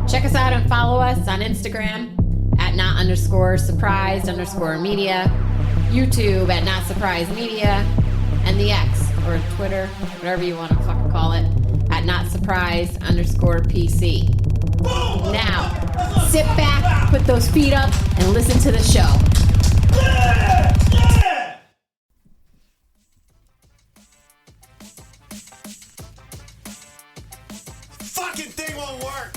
Check us out and follow us on Instagram at not_surprised_media, YouTube at Not Surprised Media, and the X or Twitter, whatever you want to fucking call it, at NotSurprised_PC. Now, sit back, put those feet up, and listen to the show. Fucking thing won't work.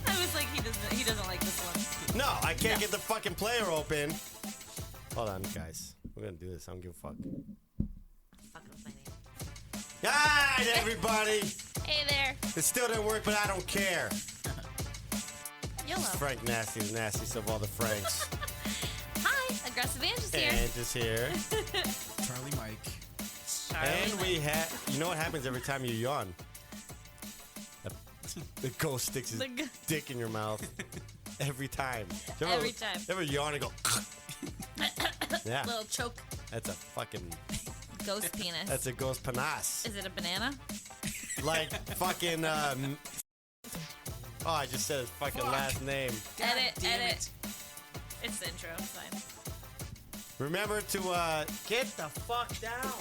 I was like, he doesn't like this one. No, I can't get the fucking player open. Hold on, guys. We're gonna do this. I don't give a fuck. Fucking funny. Hi, everybody. Hey there. It still didn't work, but I don't care. YOLO. Frank Nasty, the nastiest of all the Franks. Hi, Aggressive Angie's here. And just here. Charlie Mike. And we have, you know what happens every time you yawn? The ghost sticks his dick in your mouth. Every time. Every time. Ever yawn and go, yeah. Little choke. That's a fucking, Ghost penis. that's a ghost panas. Is it a banana? Like fucking, oh, I just said his fucking last name. Edit. It. It's the intro. It's fine. Remember to, get the fuck down.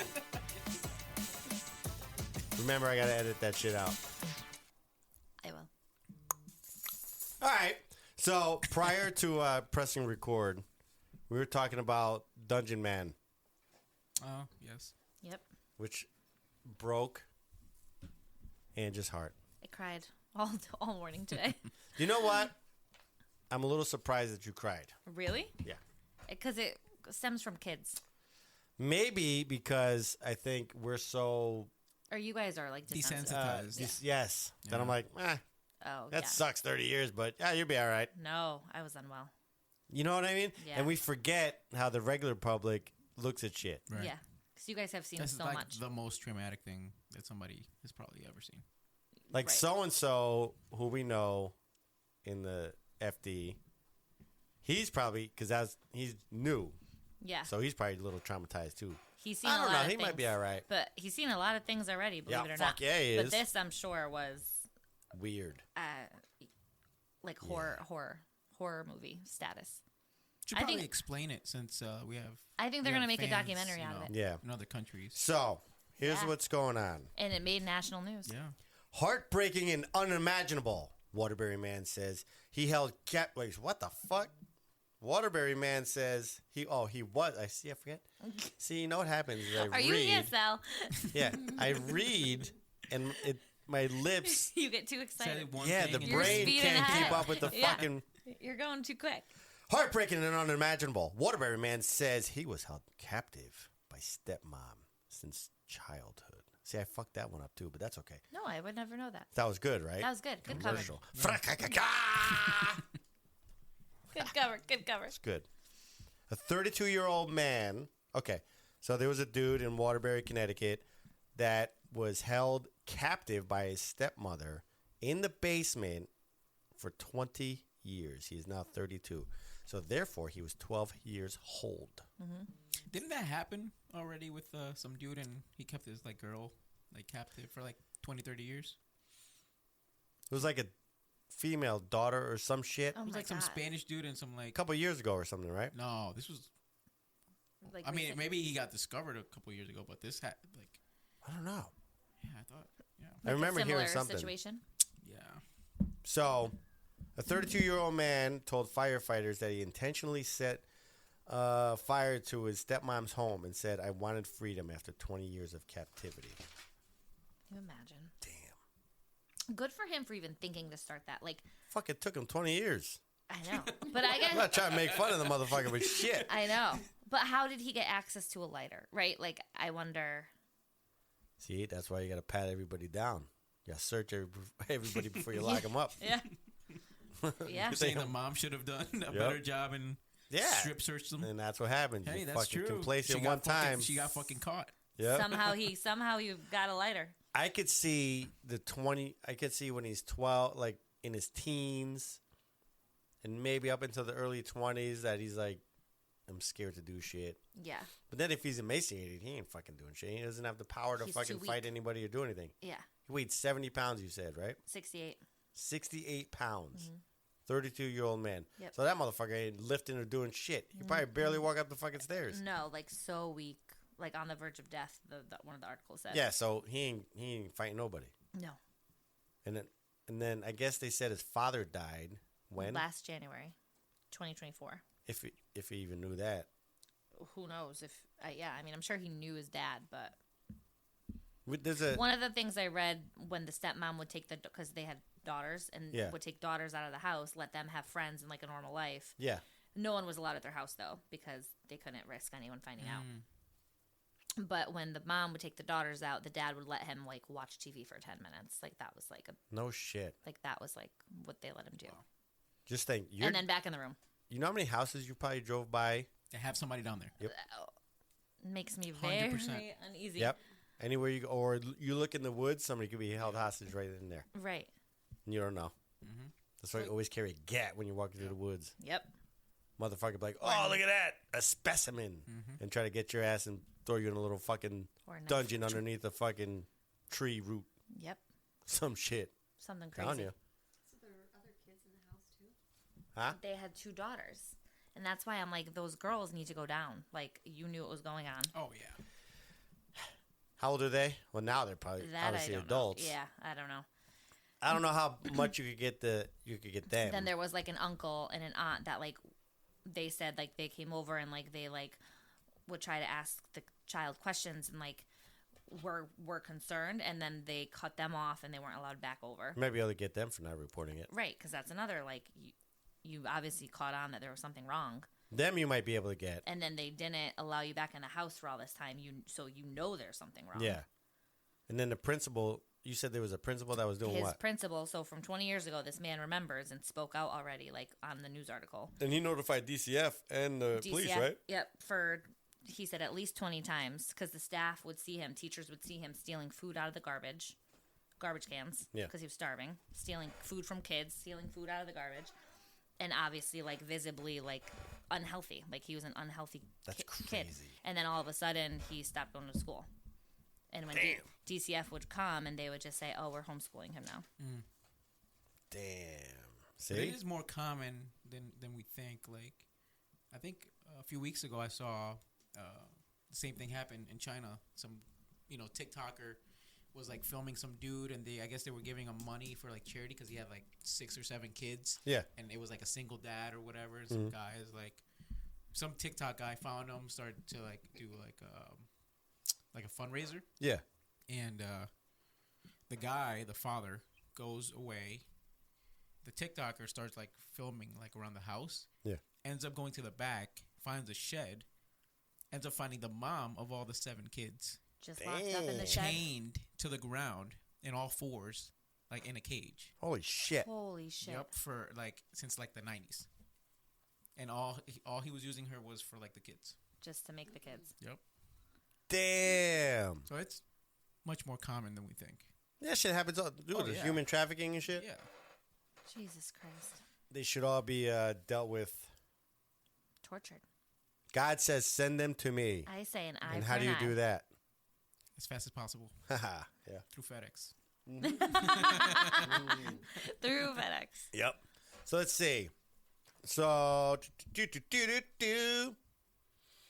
Remember, I gotta edit that shit out. I will. All right. So prior to pressing record, we were talking about Dungeon Man, Oh, yes. Yep. which broke Angie's heart. I cried all morning today. You know what? I'm a little surprised that you cried. Really? Yeah. Because it stems from kids. Maybe because I think we're so Or you guys are like desensitized. Desensitized. yes. Then I'm like, Oh, that yeah. sucks 30 years, but yeah, you'll be all right. No, I was unwell. You know what I mean? Yeah. And we forget how the regular public looks at shit. Right. Yeah. Because you guys have seen This is so like much. the most traumatic thing that somebody has probably ever seen. Like Right. so-and-so who we know in the FD, he's probably, because he's new, Yeah. so he's probably a little traumatized too. He's seen I a don't lot know. of He things. might be all right. But he's seen a lot of things already, believe Yeah, it or fuck not. yeah, he But is. this, I'm sure, was Weird. like horror movie status. Should I probably think- explain it since we have. I think they're we going to have make a fans, documentary you out of know, it. Yeah. in other countries. So here's Yeah. what's going on. And it made national news. Yeah. Heartbreaking and unimaginable. Waterbury man says he held Wait, what the fuck? Waterbury man says he was. I forget. See, you know what happens is I Are read. you ESL? Yeah, I read and my lips. You get too excited. Said one Yeah, thing the and You're brain speeding can't keep ahead. up with the Yeah. fucking. You're going too quick. Heartbreaking and unimaginable. Waterbury man says he was held captive by stepmom since childhood. See, I fucked that one up too, but that's okay. No, I would never know that. That was good, right? That was good. Good cover. Commercial. Good cover. Good cover. It's good. A 32-year-old man. Okay, so there was a dude in Waterbury, Connecticut, that was held captive by his stepmother in the basement for 20 years. He is now 32. So therefore, he was 12 years old. Didn't that happen already with some dude and he kept his girl captive for 20, 30 years? It was like a female daughter or some shit. Oh It was my some God. Spanish dude and some A couple years ago or something, right? No, this was. Like I mean, recent- maybe he got discovered a couple years ago, but this had I don't know. yeah, I thought yeah, I remember similar hearing something. situation. yeah. So, a 32-year-old man told firefighters that he intentionally set fire to his stepmom's home and said, "I wanted freedom after 20 years of captivity." Can you imagine? Damn. Good for him for even thinking to start that. Like, Fuck, it took him 20 years. I know. But I I'm guess not trying to make fun of the motherfucker, but shit. I know. But how did he get access to a lighter, right? Like, I wonder. See, that's why you got to pat everybody down. You got to search everybody before you lock them up. Yeah. Yeah. You're saying the mom should have done a better job and Yeah. strip searched them. And that's what happens. Hey, you that's fucking true. complacent She one got fucking- time. She got fucking caught. Yep. Somehow he got a lighter. I could see I could see when he's 12, like in his teens, and maybe up until the early 20s that he's like, I'm scared to do shit. Yeah. But then if he's emaciated, he ain't fucking doing shit. He doesn't have the power to He's fucking too fight weak. anybody or do anything. Yeah. He weighed 70 pounds, you said, right? 68. 68 pounds. 32-year-old man. Yep. So that motherfucker ain't lifting or doing shit. He probably barely walk up the fucking stairs. No, like so weak, like on the verge of death. One of the articles said. Yeah, so he ain't fighting nobody. No. And then I guess they said his father died when? Last January, 2024. If he even knew that. Who knows? I mean, I'm sure he knew his dad, but There's a one of the things I read when the stepmom would take because they had daughters and Yeah. would take daughters out of the house, let them have friends and like a normal life. yeah. No one was allowed at their house though because they couldn't risk anyone finding out. But when the mom would take the daughters out, the dad would let him like watch TV for 10 minutes. Like that was like No shit. what they let him do. Just think. And then back in the room. You know how many houses you probably drove by? They have somebody down there. Yep. Makes me very 100%. uneasy. Yep. Anywhere you go, or you look in the woods, somebody could be held hostage right in there. Right. And you don't know. Mm-hmm. That's why you always carry a gat when you're walking through the woods. Yep. Motherfucker be like, oh, look at that. A specimen. And try to get your ass and throw you in a little fucking Or a knife. dungeon underneath a fucking tree root. Yep. Some shit. Something Telling crazy. you. So there were other kids in the house too? Huh? They had 2 daughters. And that's why I'm like, those girls need to go down. Like, you knew what was going on. Oh yeah. How old are they? Well, now they're probably That obviously I don't adults. know. Yeah, I don't know. I don't know how much you could get them. Then there was like an uncle and an aunt that like they said like they came over and like they like would try to ask the child questions and like were concerned, and then they cut them off and they weren't allowed back over. Might be able to get them for not reporting it. Right, because that's another like you obviously caught on that there was something wrong, Them you might be able to get. and then they didn't allow you back in the house for all this time. So you know there's something wrong. Yeah. And then the principal, you said there was a principal that was doing His what? principal. So from 20 years ago, this man remembers and spoke out already, like on the news article. And he notified DCF and the police, right? Yep. He said at least 20 times because the staff would see him, teachers would see him stealing food out of the garbage cans. Yeah. Because he was starving, stealing food from kids, stealing food out of the garbage, and obviously like visibly like unhealthy. Like he was an unhealthy That's kid. crazy. And then all of a sudden he stopped going to school. And when DCF would come and they would just say, "Oh, we're homeschooling him now." Damn. But it See? is more common than we think. Like, I think a few weeks ago I saw the same thing happen in China. Some, TikToker was like filming some dude, and I guess they were giving him money for like charity because he had like 6 or 7 kids. Yeah. And it was like a single dad or whatever. And some guy is like, some TikTok guy found him, started to like do like a fundraiser. Yeah. And the father, goes away. The TikToker starts like filming like around the house. Yeah. Ends up going to the back, finds a shed, ends up finding the mom of all the 7 kids Just locked up in the shed. chained to the ground in all fours, like in a cage. Holy shit. Holy shit. Yep, for like since like the 90s. And all he was using her was for like the kids. Just to make the kids. Yep. Damn. So it's much more common than we think. That shit happens all. Dude, Oh, there's yeah. human trafficking and shit. Yeah. Jesus Christ. They should all be dealt with. Tortured. God says, send them to me. I say an eye And for how an do you eye. do that? As fast as possible Haha. Yeah. through FedEx. Through FedEx. Yep. So let's see. So,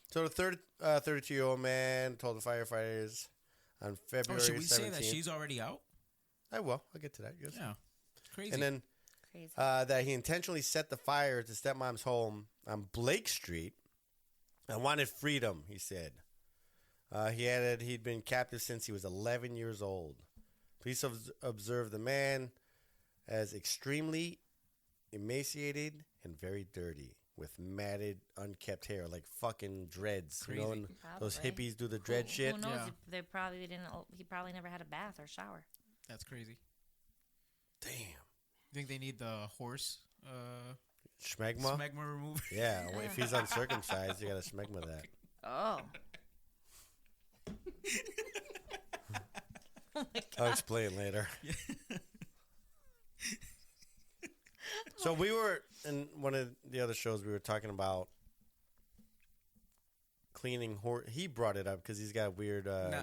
so the 32-year-old man told the firefighters on February 17th. Should we say that she's already out? I will. I'll get to that. Yes. Yeah. It's crazy. And then Crazy. that he intentionally set the fire to stepmom's home on Blake Street and wanted freedom, he said. He added he'd been captive since he was 11 years old. Police observed the man as extremely emaciated and very dirty with matted, unkept hair, like fucking dreads. Crazy. You know, when those Probably. hippies do the dread shit? Who knows? Yeah. They probably didn't. He probably never had a bath or shower. That's crazy. Damn. You think they need the horse Smegma? smegma remover? Yeah, well, if he's uncircumcised, you gotta smegma that. Oh. Oh my I'll God. explain later. So we were in one of the other shows. We were talking about cleaning horse. He brought it up because he's got weird. No.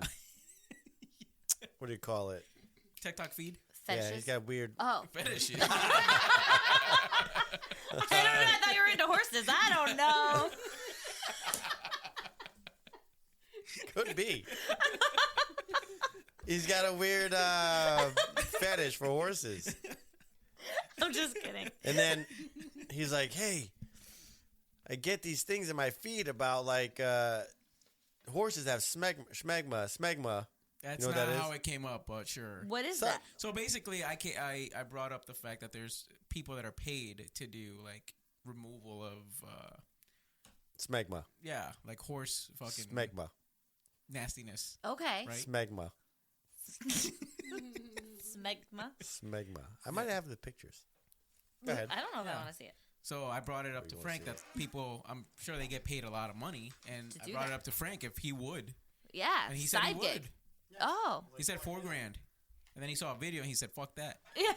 What do you call it? TikTok feed? Fetishes? Yeah, he's got weird. Oh. Fetishes. I don't know. I thought you were into horses. I don't know. Could be. He's got a weird fetish for horses. I'm just kidding. And then he's like, hey, I get these things in my feed about like horses have smegma. That's You know what not that how is? it came up, but sure. What is So- that? So basically, I brought up the fact that there's people that are paid to do like removal of Smegma. like horse fucking Smegma. nastiness. Okay. Right. Smegma. Smegma. Smegma. I might have the pictures. Go ahead. I don't know if I Yeah. want to see it. So I brought it up to wanna Frank see that people, I'm sure they get paid a lot of money, and To I do brought that. it up to Frank if he would, Yeah. and he said Side he gig. would. Oh. He said $4,000, and then he saw a video and he said, "Fuck that." Yeah.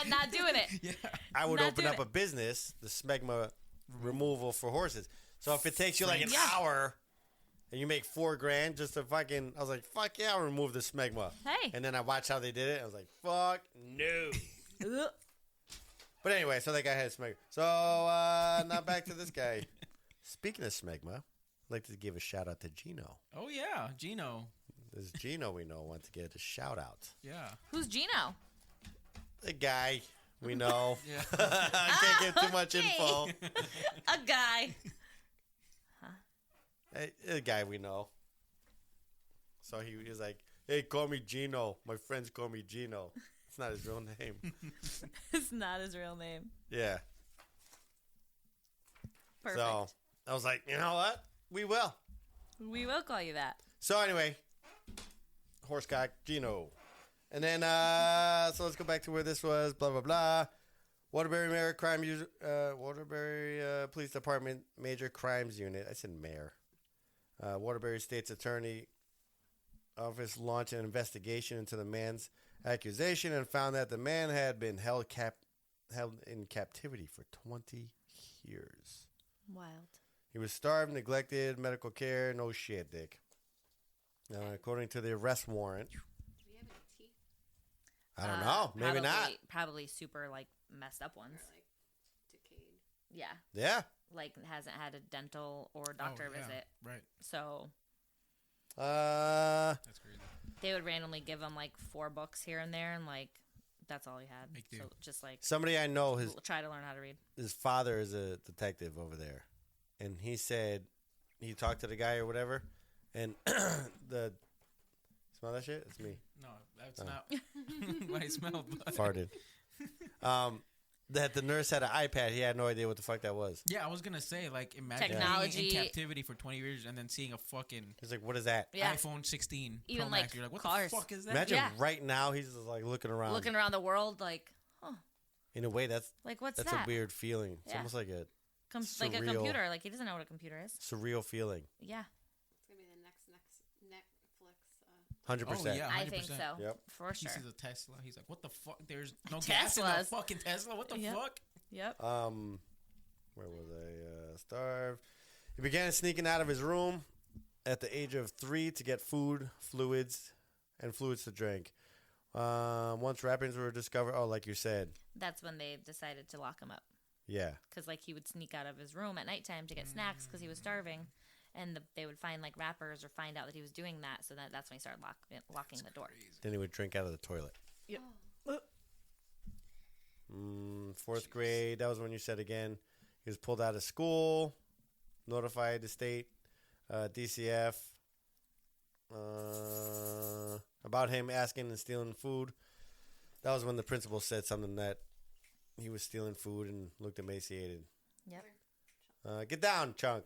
Not doing it. Yeah. I would Not open doing up a business, the smegma removal for horses. So if it takes you like an Yeah. hour and you make $4,000 just to fucking, I was like, fuck yeah, I'll remove the smegma. Hey. And then I watched how they did it. I was like, fuck no. Ugh. But anyway, so that guy had smegma. So now back to this guy. Speaking of smegma, I'd like to give a shout out to Gino. Oh yeah, Gino. This Gino we know wants to get a shout out. Yeah. Who's Gino? The guy we know. Yeah. I can't give too much Okay. info. A guy. A guy we know. So he was like, hey, call me Gino. My friends call me Gino. It's not his real name. It's not his real name. Yeah. Perfect. So I was like, you know what? We will. We will call you that. So anyway, horsecock Gino. And then, so let's go back to where this was, blah, blah, blah. Waterbury Waterbury Police Department Major Crimes Unit. I said mayor. Waterbury State's Attorney Office launched an investigation into the man's accusation and found that the man had been held in captivity for 20 years. Wild. He was starved, neglected, medical care. No shit, Dick. According to the arrest warrant. Do we have any teeth? I don't know. Maybe not. Probably super like messed up ones. Or like decayed? Yeah. Yeah. Like hasn't had a dental or doctor Oh, yeah. visit. Right. So That's crazy. they would randomly give him like 4 books here and there, and like that's all he had. Big So deal. just like Somebody I know, try to learn how to read. his father is a detective over there, and he said he talked to the guy or whatever, and the smell that shit. It's me No, that's not what I smelled. But farted. That the nurse had an iPad. He had no idea what the fuck that was. yeah, I was gonna say like imagine Technology. being in captivity for 20 years and then seeing a fucking He's like, "What is that?" Yeah. iPhone 16 Even, Pro Max. like, You're like, what cars. the fuck is that? Imagine Yeah. right now he's just like looking around. Looking around the world, like, In a way, that's what's a that? weird feeling. It's Yeah. almost like a Like a surreal. computer. Like he doesn't know what a computer is. surreal feeling. Yeah, It's gonna be the next Netflix. 100%. Oh, yeah. I think 100%. so. Yep. For He sure. sees a Tesla. He's like, what the fuck? There's no gas in Teslas. the fucking Tesla. What the Yep. fuck? Yep. Where was I? Starved. He began sneaking out of his room at the age of 3 to get food, fluids to drink. Once wrappings were discovered, like you said, That's when they decided to lock him up. yeah. Because like he would sneak out of his room at nighttime to get snacks because he was starving, and they would find like wrappers or find out that he was doing that. So that's when he started locking the door. Then he would drink out of the toilet. Yep. 4th grade, that was when you said again. He was pulled out of school, notified the state, DCF, about him asking and stealing food. That was when the principal said something that he was stealing food and looked emaciated. Yep. Get down, Chunk.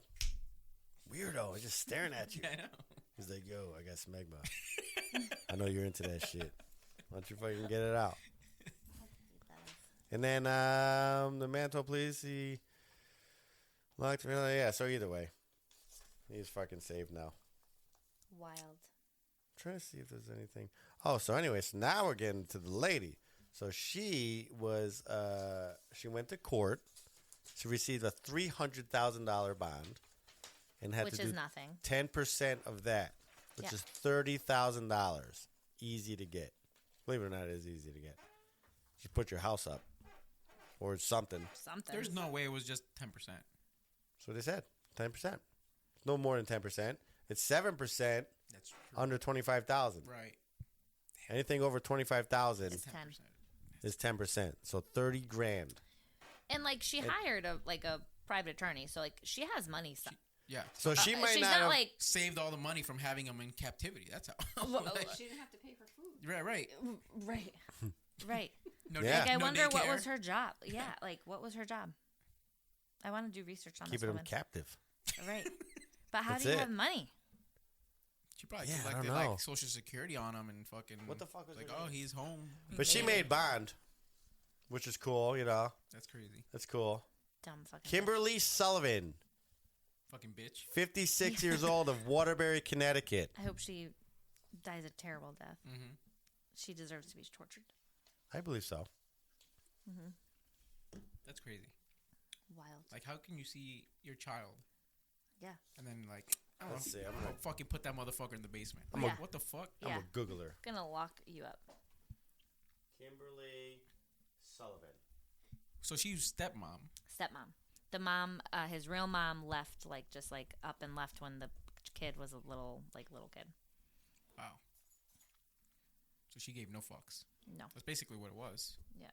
Weirdo, just staring at you. Yeah, I know. He's like, yo, I got smegma. I know you're into that shit. Why don't you fucking get it out? And then the Mantle Police, he locked me. Yeah, so either way, he's fucking saved now. Wild. Trying to see if there's anything. Oh, so anyway, so now we're getting to the lady. So she was, she went to court. She received a $300,000 bond and had Which to is do nothing. 10% of that, which Yeah. is $30,000. Easy to get. Believe it or not, it is easy to get. You put your house up or something. There's no way it was just 10%. That's what they said. 10%. No more than 10%. It's 7%. That's true. Under 25,000. Right. Anything over 25,000 It's 10. is 10%. So 30 grand. And like she hired a private attorney, so like she has money. Yeah. So she might she's not not have, like Saved all the money from having him in captivity. That's how. She didn't have to pay for food. Right. right. No, Yeah. Like I no wonder what daycare. was her job. Yeah, like what was her job? I want to do research on keeping this him woman. captive. Right. But how That's do you it. have money? She probably Yeah, I collected don't know. like Social Security on him and fucking. What the fuck was like? her Oh, name? he's home. But she made bond, which is cool, you know. That's crazy. That's cool. Dumb fucking. Kimberly Sullivan, Fucking bitch. 56 years old, of Waterbury, Connecticut. I hope she dies a terrible death. Mm-hmm. She deserves to be tortured. I believe so. That's crazy. Wild. Like, how can you see your child Yeah. and then like, I don't Let's know, see, I'm I'll gonna- fucking put that motherfucker in the basement? I'm a- Like, what the fuck? Yeah. I'm a Googler. Gonna lock you up. Kimberly Sullivan. So she's stepmom. Stepmom. The mom, his real mom left, like, just, like, up and left when the kid was a little kid. Wow. So she gave no fucks. No. That's basically what it was. Yeah.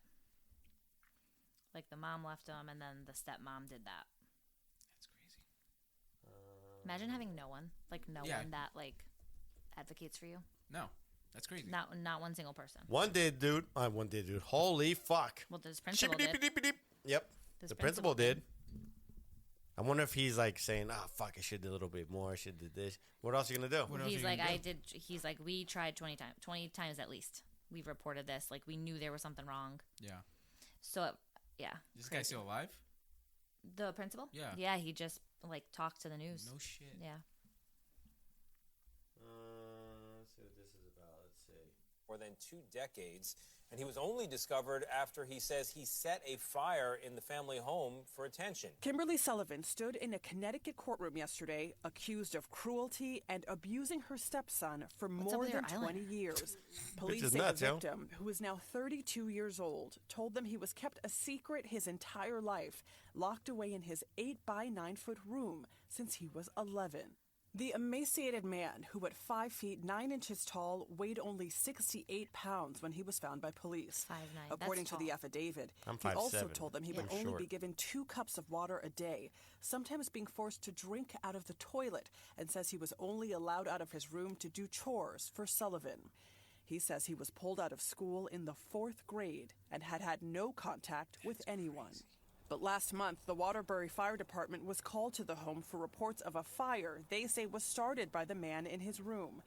Like, the mom left him, and then the stepmom did that. That's crazy. Imagine having no one. Like, no Yeah. one that, like, advocates for you. No, that's crazy. Not one single person. One did, dude. Holy fuck. Well, this principal did. Shippity-dippity-dip. Yep. This The principal did. I wonder if he's like saying, "Ah, fuck, I should do a little bit more. I should do this." What else are you gonna do? What else He's you like, gonna I do? did. He's like, we tried 20 times at least. We've reported this. Like, we knew there was something wrong. Yeah. So, yeah. This guy still alive? The principal? Yeah. Yeah, he just, like, talked to the news. No shit. Yeah. Let's see what this is about. Let's see. More than 2 decades, and he was only discovered after he says he set a fire in the family home for attention. Kimberly Sullivan stood in a Connecticut courtroom yesterday accused of cruelty and abusing her stepson for up more with your than 20 eyeliner? years. Police is say nuts, the yo. victim, who is now 32 years old, told them he was kept a secret his entire life, locked away in his 8 by 9 foot room since he was 11. The emaciated man, who at 5 feet 9 inches tall, weighed only 68 pounds when he was found by police. 5'9". According That's to the tall. affidavit, I'm he also 5'7". told them he Yeah. would I'm only short. be given 2 cups of water a day, sometimes being forced to drink out of the toilet, and says he was only allowed out of his room to do chores for Sullivan. He says he was pulled out of school in the 4th grade and had had no contact with anyone. But last month, the Waterbury Fire Department was called to the home for reports of a fire they say was started by the man in his room.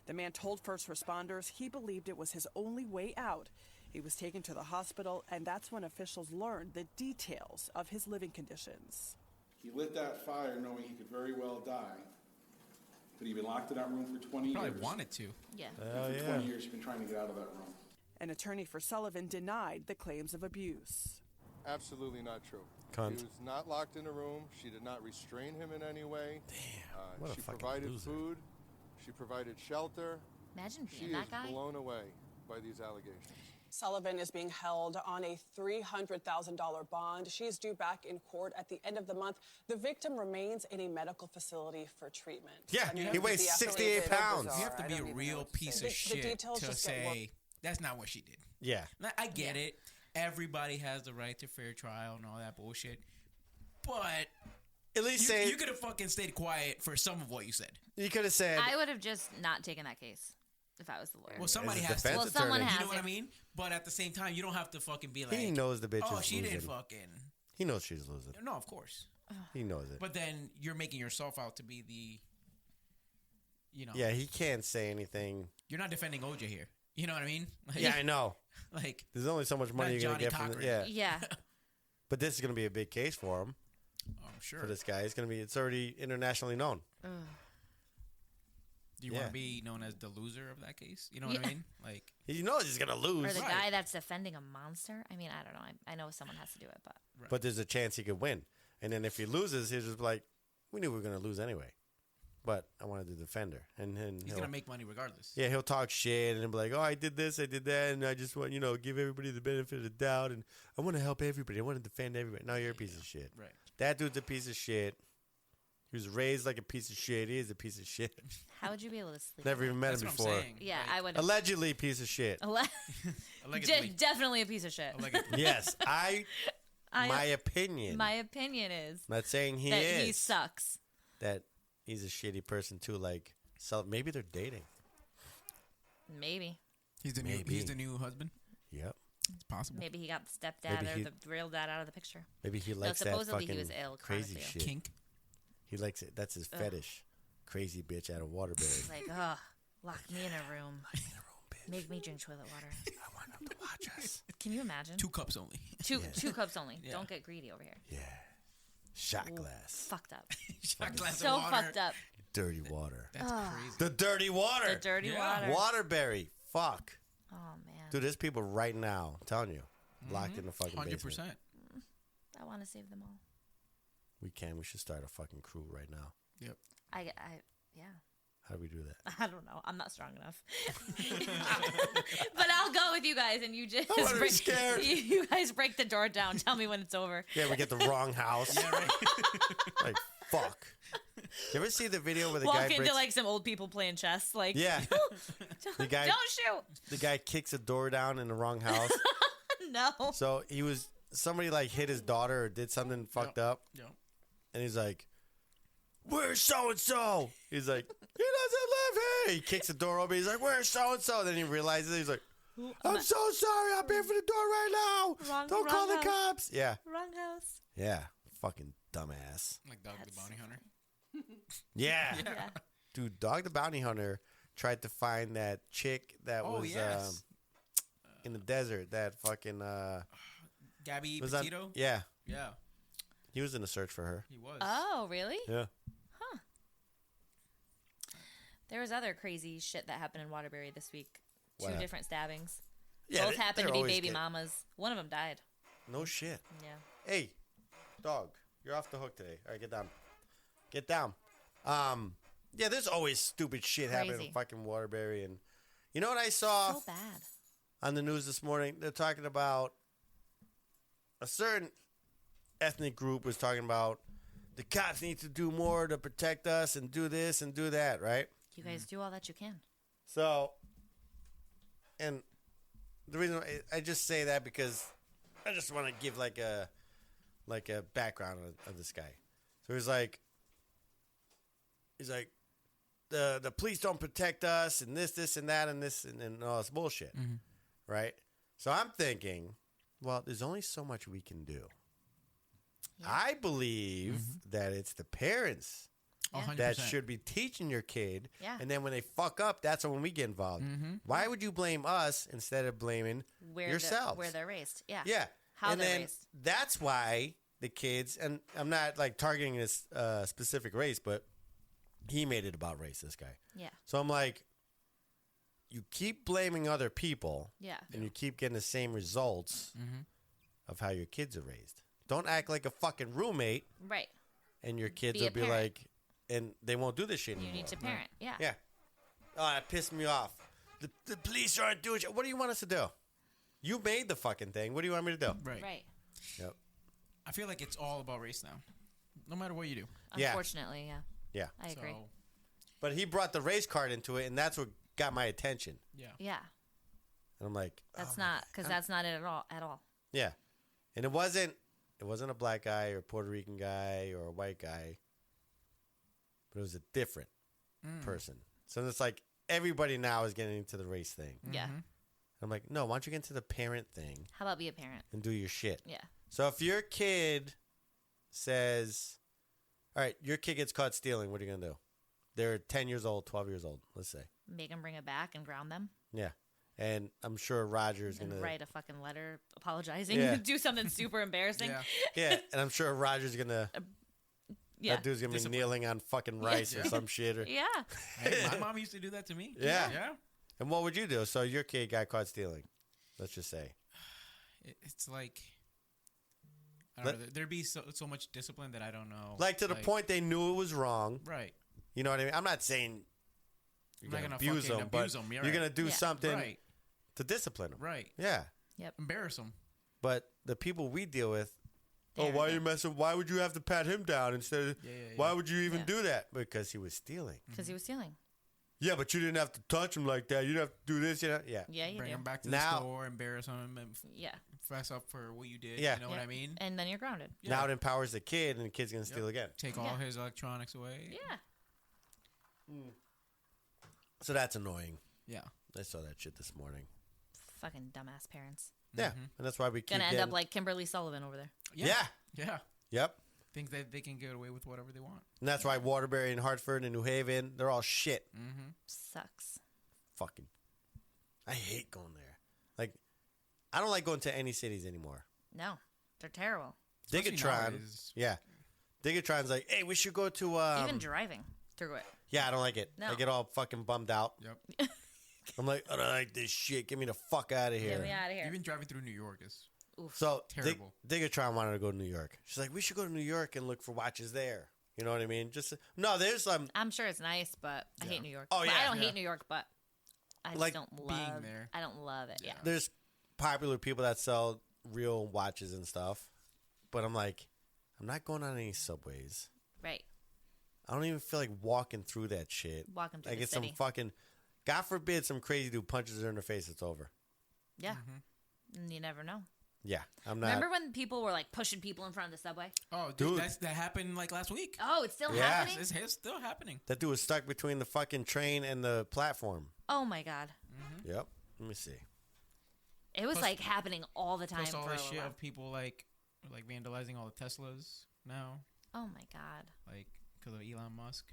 The man told first responders he believed it was his only way out. He was taken to the hospital, and that's when officials learned the details of his living conditions. He lit that fire knowing he could very well die, but he'd been locked in that room for 20 Probably years. wanted to. Yeah. And for 20 years, he's been trying to get out of that room. An attorney for Sullivan denied the claims of abuse. Absolutely not true. Cunt. He was not locked in a room. She did not restrain him in any way. Damn. What a she fucking provided loser. food. She provided shelter. Imagine She being is that guy. blown away by these allegations. Sullivan is being held on a $300,000 bond. She's due back in court at the end of the month. The victim remains in a medical facility for treatment. Yeah, I mean, he weighs the 68 affidavit- pounds. You have to I be don't a even know real what to piece say. of The shit details to just get say that's not what she did. Yeah. Now, I get it. Everybody has the right to fair trial and all that bullshit. But At least say you could have fucking stayed quiet for some of what you said. you could have said I would have just not taken that case if I was the lawyer. Well, somebody as a has to. defense Well, someone attorney. has. You know what I it. mean? But at the same time, you don't have to fucking be like, He knows the bitch oh, is she losing. didn't fucking. He knows she's losing. No, of course. He knows it. But then you're making yourself out to be the, you know. Yeah, he can't say anything. You're not defending OJ here. You know what I mean? Like, Yeah, I know. Like, There's only so much money Not you're gonna Johnny get from Cochran. yeah. Yeah. But this is gonna be a big case for him. I'm sure. For this guy, it's already internationally known. Do you Yeah. want to be known as the loser of that case? You know what I Yeah. mean? Like, He knows he's gonna lose, Or the Right. guy that's defending a monster. I mean, I don't know. I know someone has to do it, but but there's a chance he could win. And then if he loses, he'll just be like, "We knew we were gonna lose anyway." but I wanted to defend her. And He's gonna make money regardless. Yeah, he'll talk shit and he'll be like, "Oh, I did this, I did that, and I just want give everybody the benefit of the doubt, and I want to help everybody. I want to defend everybody." No, you're a piece of shit. Right. That dude's a piece of shit. He was raised like a piece of shit. He is a piece of shit. How would you be able to sleep? Never even met That's him what I'm before. saying. Yeah, Like, I would. Allegedly, a piece of shit. Allegedly. Definitely a piece of shit. Allegedly. Yes, my opinion. My opinion is I'm not saying he that is. he sucks. That he's a shitty person too. Like, so maybe they're dating. Maybe. He's the Maybe. He's the new husband. Yep. It's possible. Maybe he got the stepdad Maybe or he- the real dad out of the picture. Maybe he likes that supposedly he fucking was ill, crazy chronically ill. shit. Kink. He likes it. That's his fetish. Crazy bitch out of Waterbury. He's like, ugh, lock me in a room. Make me drink toilet water. I want him to watch us. Can you imagine? 2 cups only. Two cups only. Yeah. Don't get greedy over here. Yeah. Shot glass. Fucked up. Shot glass So of water. fucked up. Dirty water. That's crazy. The dirty water. The dirty Yeah. water. Waterbury. Fuck. Oh man. Dude, there's people right now, I'm telling you, locked in the fucking 100%. basement. I want to save them all. We should start a fucking crew right now. Yep. Yeah. How do we do that? I don't know. I'm not strong enough. But I'll go with you guys, and you just wanna be scared. You guys break the door down. Tell me when it's over. Yeah, we get the wrong house. Yeah, right. Like, fuck. You ever see the video where the Walk guy into breaks... like some old people playing chess. Like, Yeah. The guy, don't shoot. the guy kicks a door down in the wrong house. No. So somebody like hit his daughter or did something fucked up. Yep. And he's like, "Where's so-and-so?" He's like, "He doesn't live here." He kicks the door open. He's like, "Where's so-and-so?" Then he realizes, he's like, "I'm so sorry. I'm here for the door right now. Don't call the house. cops." Yeah. Wrong house. Yeah. Fucking dumbass. Like Dog the Bounty Hunter. Yeah. Yeah. Dude, Dog the Bounty Hunter tried to find that chick that Oh, was yes. in the desert. That fucking... Gabby was on- Petito. yeah. Yeah. He was in a search for her. He was. Oh, really? Yeah. There was other crazy shit that happened in Waterbury this week. What Two happened? different stabbings. Yeah, Both happened they're to be always baby get- mamas. One of them died. No shit. Yeah. Hey, dog, you're off the hook today. All right, get down. Get down. Yeah, there's always stupid shit happening in Crazy. fucking Waterbury. And you know what I saw So bad. on the news this morning? They're talking about a certain ethnic group was talking about the cops need to do more to protect us and do this and do that, right? You guys do all that you can. So, and the reason I just say that because I just want to give like a background of this guy. So he's like, the police don't protect us and this and that and this and all this bullshit, right? So I'm thinking, well, there's only so much we can do. Yeah. I believe that it's the parents 100%. that should be teaching your kid. Yeah. And then when they fuck up, that's when we get involved. Why would you blame us instead of blaming yourselves? Where they're raised. Yeah. Yeah. How and they're then raised. that's why the kids, and I'm not like targeting this specific race, but he made it about race, this guy. Yeah. So I'm like, you keep blaming other people Yeah. and you keep getting the same results of how your kids are raised. Don't act like a fucking roommate Right. and your kids Be a will be parent. like, and they won't do this shit You anymore. need to parent. Yeah. Yeah. Oh, that pissed me off. The police aren't doing shit. What do you want us to do? You made the fucking thing. What do you want me to do? Right. Right. Yep. I feel like it's all about race now. No matter what you do. Yeah. Unfortunately, yeah. Yeah. I agree. So, But he brought the race card into it, and that's what got my attention. yeah. Yeah. And I'm like, That's oh, not because that's not it at all. yeah. And it wasn't a black guy or a Puerto Rican guy or a white guy, but it was a different person. So it's like everybody now is getting into the race thing. Yeah. I'm like, no, why don't you get into the parent thing How about be a parent? and do your shit? Yeah. So if your kid says, all right, your kid gets caught stealing, what are you going to do? They're 10 years old, 12 years old, let's say. Make them bring it back and ground them. Yeah. And I'm sure Roger's going And to... write a fucking letter apologizing. Yeah. Do something super embarrassing. Yeah. Yeah, and I'm sure Roger's going to... Yeah. That dude's going to be Discipline. kneeling on fucking rice or some shit. Or, Yeah. Hey, my mom used to do that to me. Yeah. Yeah. And what would you do? So your kid got caught stealing, let's just say. It's like, I don't know. There'd be so much discipline that I don't know. Like to the point they knew it was wrong. Right. You know what I mean? I'm not saying you're Not going to gonna abuse fucking them, but abuse 'em, you're you're going to do Yeah. something Right. to discipline them. Right. Yeah. Embarrass them. But the people we deal with, There why you you messing? Why would you have to pat him down instead of? Yeah. Why would you even Yeah. do that? Because he was stealing. Because he was stealing. Yeah, but you didn't have to touch him like that. You didn't have to do this. Yeah. Yeah, you Bring do. them back to Now- the store, embarrass them, and Yeah. fess up for what you did. Yeah. You know what Yeah. I mean? And then you're grounded. Now it empowers the kid, and the kid's gonna steal again. Take all his electronics away. Yeah. So that's annoying. Yeah. I saw that shit this morning. Fucking dumbass parents. Yeah, and that's why we keep Gonna end getting, up like Kimberly Sullivan over there. Yeah. Yep. Think that they can get away with whatever they want. And that's why Waterbury and Hartford and New Haven, they're all shit. Sucks. Fucking. I hate going there. Like, I don't like going to any cities anymore. No, they're terrible. Especially Digatron. nowadays. Yeah. Digatron's like, hey, we should go to. Even driving through it. Yeah, I don't like it. No. I get all fucking bummed out. Yep. I'm like, I don't like this shit. Get me the fuck out of here. Get me out of here. Even driving through New York is. So Terrible. Digatron wanted to go to New York. She's like, we should go to New York and look for watches there. You know what I mean? Just no, there's some. I'm sure it's nice, but I hate New York. Oh, But yeah. I don't Yeah. hate New York, but I just Like don't being love. there. I don't love it. Yeah. There's popular people that sell real watches and stuff, but I'm like, I'm not going on any subways. Right. I don't even feel like walking through that shit. Walking through I the get city. some fucking. God forbid some crazy dude punches her in the face. It's over. Yeah. And you never know. Yeah, I'm not. Remember when people were like pushing people in front of the subway? Oh, dude, Dude. that happened like last week. Oh, it's still Yeah. happening? It's still happening. That dude was stuck between the fucking train and the platform. Oh my god. Yep. Let me see. It was Plus- like happening all the time Plus all for a this shit while. of people like vandalizing all the Teslas now, Oh my god. like because of Elon Musk.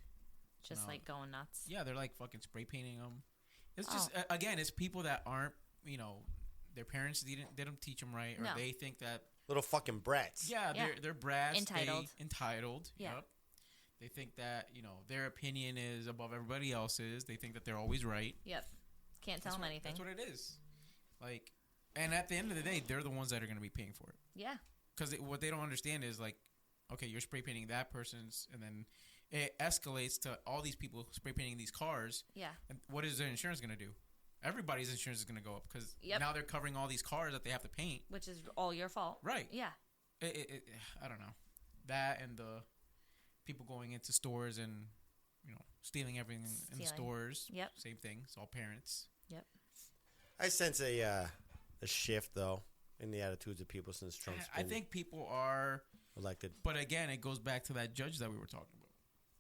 Just No. like going nuts. Yeah, they're like fucking spray painting them. It's just Oh. again, it's people that aren't, their parents didn't teach them right, or No. they think that Little fucking brats. yeah, Yeah. they're brats, Entitled. entitled. Yeah. Yep. They think that their opinion is above everybody else's. They think that they're always right. Yep. Can't tell them anything. That's what it is. Like, and at the end of the day, they're the ones that are going to be paying for it. Yeah. Because what they don't understand is like, okay, you're spray painting that person's, and then it escalates to all these people spray painting these cars. Yeah. And what is their insurance going to do? Everybody's insurance is going to go up because Yep. now they're covering all these cars that they have to paint. Which is all your fault. Right. Yeah. I don't know. That and the people going into stores and stealing everything in the Stealing. stores. Yep. Same thing. It's all parents. Yep. I sense a shift though in the attitudes of people since Trump's I been think people are, elected. but again, it goes back to that judge that we were talking about.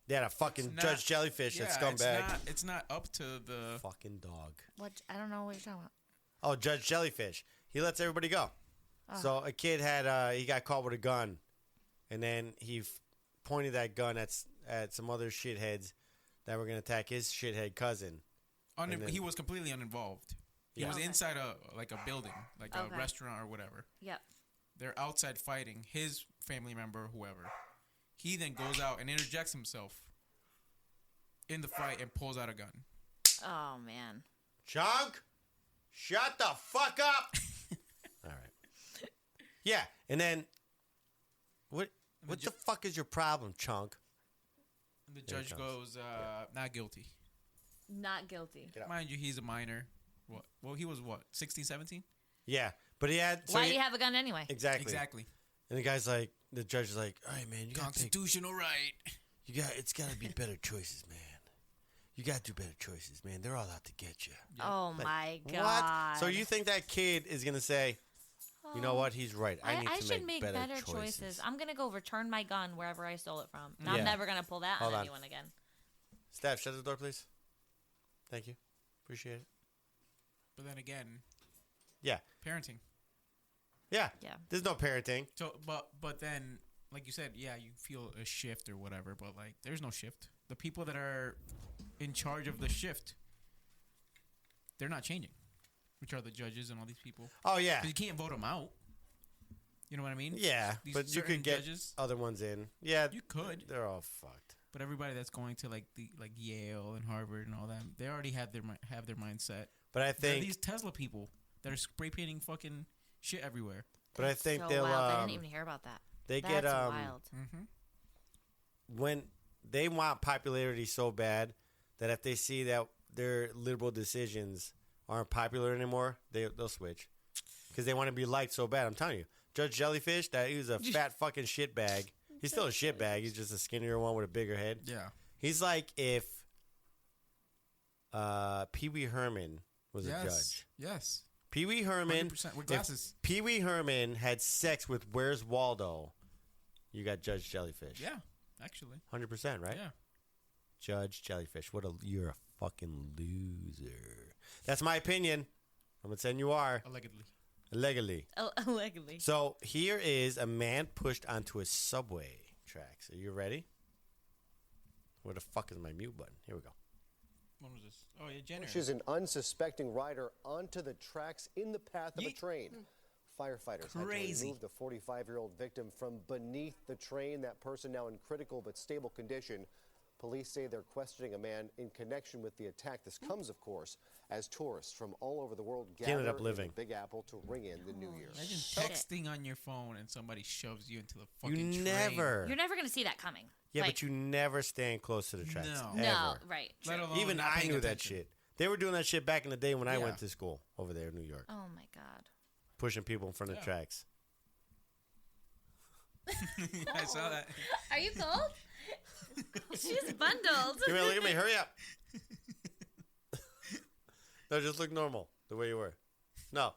Yeah, that fucking It's not- Judge Jellyfish, that scumbag. It's not up to the. Fucking dog. What? I don't know what you're talking about. Oh, Judge Jellyfish. He lets everybody go. So a kid had he got caught with a gun, and then he pointed that gun at some other shitheads that were gonna attack his shithead cousin. And then- He was completely uninvolved. He Yeah. was Okay. inside a building, like Okay. a restaurant or whatever. Yep. They're outside fighting. His family member, whoever, he then goes out and interjects himself in the fight and pulls out a gun. Oh man. Chunk, shut the fuck up. All right. Yeah, and then what the fuck is your problem, Chunk? And the There it judge comes. goes, not guilty. Not guilty. Get out. Mind you, he's a minor. What? Well, he was what, 16, 17? Yeah, but he had. So Why he- do you have a gun anyway? Exactly. Exactly. And the guy's like, the judge is like, all right, man, you got to Constitutional right. it's got to be better choices, man. You got to do better choices, man. They're all out to get you. Oh Like, my god. What? So you think that kid is gonna say, you know what? He's right. I need to should make make better, choices. I'm gonna go return my gun wherever I stole it from. And Yeah. I'm never gonna pull that Hold on on. anyone again. Steph, shut the door, please. Thank you. Appreciate it. But then again, Yeah. parenting. Yeah. Yeah. There's no parenting. So, but then, like you said, yeah, you feel a shift or whatever, but like, there's no shift. The people that are in charge of the shift, they're not changing, which are the judges and all these people. Oh yeah. 'Cause you can't vote them out. You know what I mean? Yeah, These but you certain could get judges, other ones in. Yeah. you could, They're all fucked. but everybody that's going to like Yale and Harvard and all that, they already have their mindset. But I There are think. these Tesla people that are spray painting fucking shit everywhere. But I think so they'll. wild. I didn't even hear about that. They That's get wild. when they want popularity so bad that if they see that their liberal decisions aren't popular anymore, they'll switch because they want to be liked so bad. I'm telling you, Judge Jellyfish, that he was a fat fucking shitbag. He's still a shitbag. He's just a skinnier one with a bigger head. Yeah. He's like if Pee Wee Herman was a judge. Yes. Pee Wee Herman. 100% with glasses. Pee Wee Herman had sex with Where's Waldo, you got Judge Jellyfish. Yeah, actually. 100%, right? Yeah. Judge Jellyfish. You're a fucking loser. That's my opinion. I'm going to saying you are. Allegedly. Allegedly. So here is a man pushed onto a subway tracks. Are you ready? Where the fuck is my mute button? Here we go. What was this? Oh, yeah, Jenner. Pushes an unsuspecting rider onto the tracks in the path of a train. Firefighters had to remove the 45-year-old victim from beneath the train. That person now in critical but stable condition. Police say they're questioning a man in connection with the attack. This comes, of course, as tourists from all over the world gather in the Big Apple to ring in the new year. Imagine texting on your phone and somebody shoves you into the fucking train. You're never going to see that coming. Yeah, but you never stand close to the tracks. No. No, right. Even I knew that shit. They were doing that shit back in the day when I went to school over there in New York. Oh, my God. Pushing people in front of the tracks. I saw that. Are you cold? She's bundled. Come here, look at me. Hurry up. No, just look normal the way you were. No.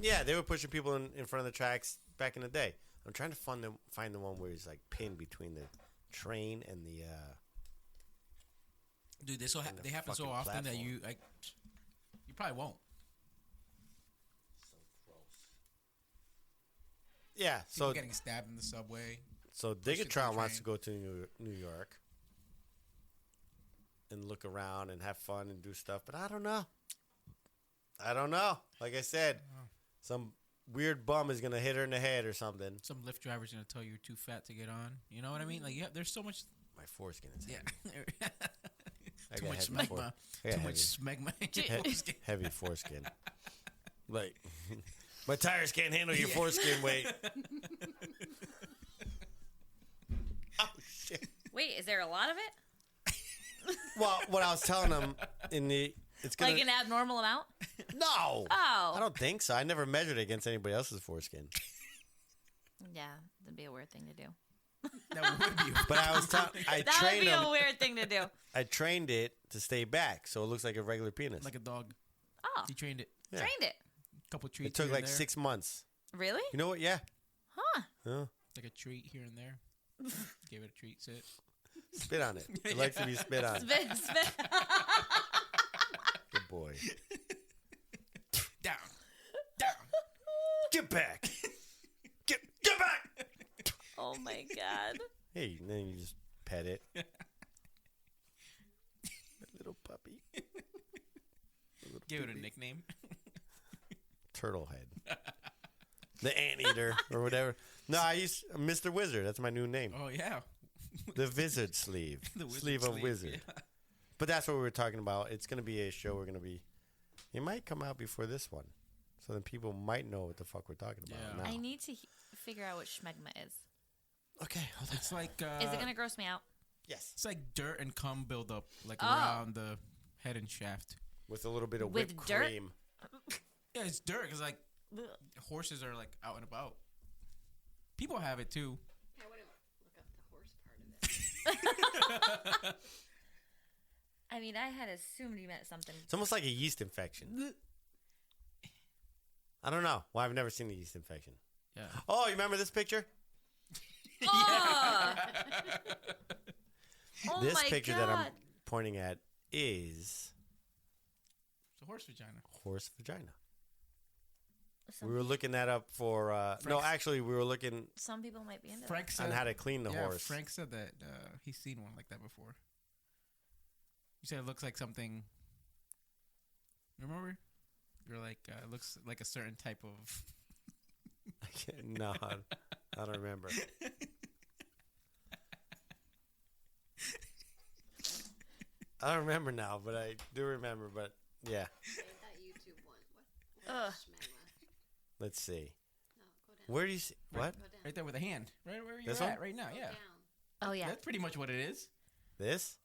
Yeah, they were pushing people in front of the tracks back in the day. I'm trying to find the one where he's like pinned between the train and the. Dude, they happen so often platform. that you probably won't. Yeah, People so getting stabbed in the subway. So Digatron wants to go to New York and look around and have fun and do stuff, but I don't know. Like I said, some weird bum is gonna hit her in the head or something. Some Lyft driver's gonna tell you you're too fat to get on. You know what I mean? Like, yeah, there's so much. My foreskin is heavy. Too much smegma. Too much smegma. Heavy foreskin. Like. My tires can't handle your foreskin weight. Oh, shit. Wait, is there a lot of it? Well, what I was telling them it's gonna... Like an abnormal amount? No. Oh. I don't think so. I never measured it against anybody else's foreskin. Yeah, that'd be a weird thing to do. That would be. But I was That would be a weird thing to do. I trained it to stay back, so it looks like a regular penis. Like a dog. Oh. He trained it. Yeah. Trained it. Couple treats. It took here like and there. 6 months. Really? You know what? Yeah. Huh. Yeah. Like a treat here and there. Gave it a treat. Sit. Spit on it. It likes to be spit on. Spit. Good boy. Down. Get back. Get back. Oh my God. Hey, and then you just pet it. Little puppy. Give it a nickname. Turtle head. The anteater or whatever. No, I used Mr. Wizard. That's my new name. Oh yeah. The Wizard sleeve. The wizard sleeve of sleeve, Wizard. yeah. But that's what we were talking about. It's going to be a show. We're going to be. It might come out before this one, so then people might know what the fuck we're talking about. Yeah. Now. I need to figure out what schmegma is. Okay, hold on. It's like. Is it gonna gross me out? Yes. It's like dirt and cum buildup, like Oh. around the head and shaft. With a little bit of With whipped dirt? cream. Yeah, it's dirt because like horses are like out and about. People have it too. I want to look up the horse part of it. I mean, I had assumed you meant something. It's almost like a yeast infection. I don't know. Well, I've never seen a yeast infection. Yeah. Oh, you remember this picture? Oh, oh This my picture God. that I'm pointing at is It's a horse vagina. horse vagina. Some, We were looking that up for. No, actually, we were looking some people might be into Frank that. said on how to clean the horse. Frank said that he's seen one like that before. You said it looks like something. Remember? You're like it looks like a certain type of. No, I don't remember. I don't remember now, but I do remember. But yeah, That YouTube one. What? Ugh. Schmegma. let's see. No, go Where do you see what? Right there with a hand. Right where you're This at one? right now. Yeah. Oh yeah. That's pretty much what it is. This?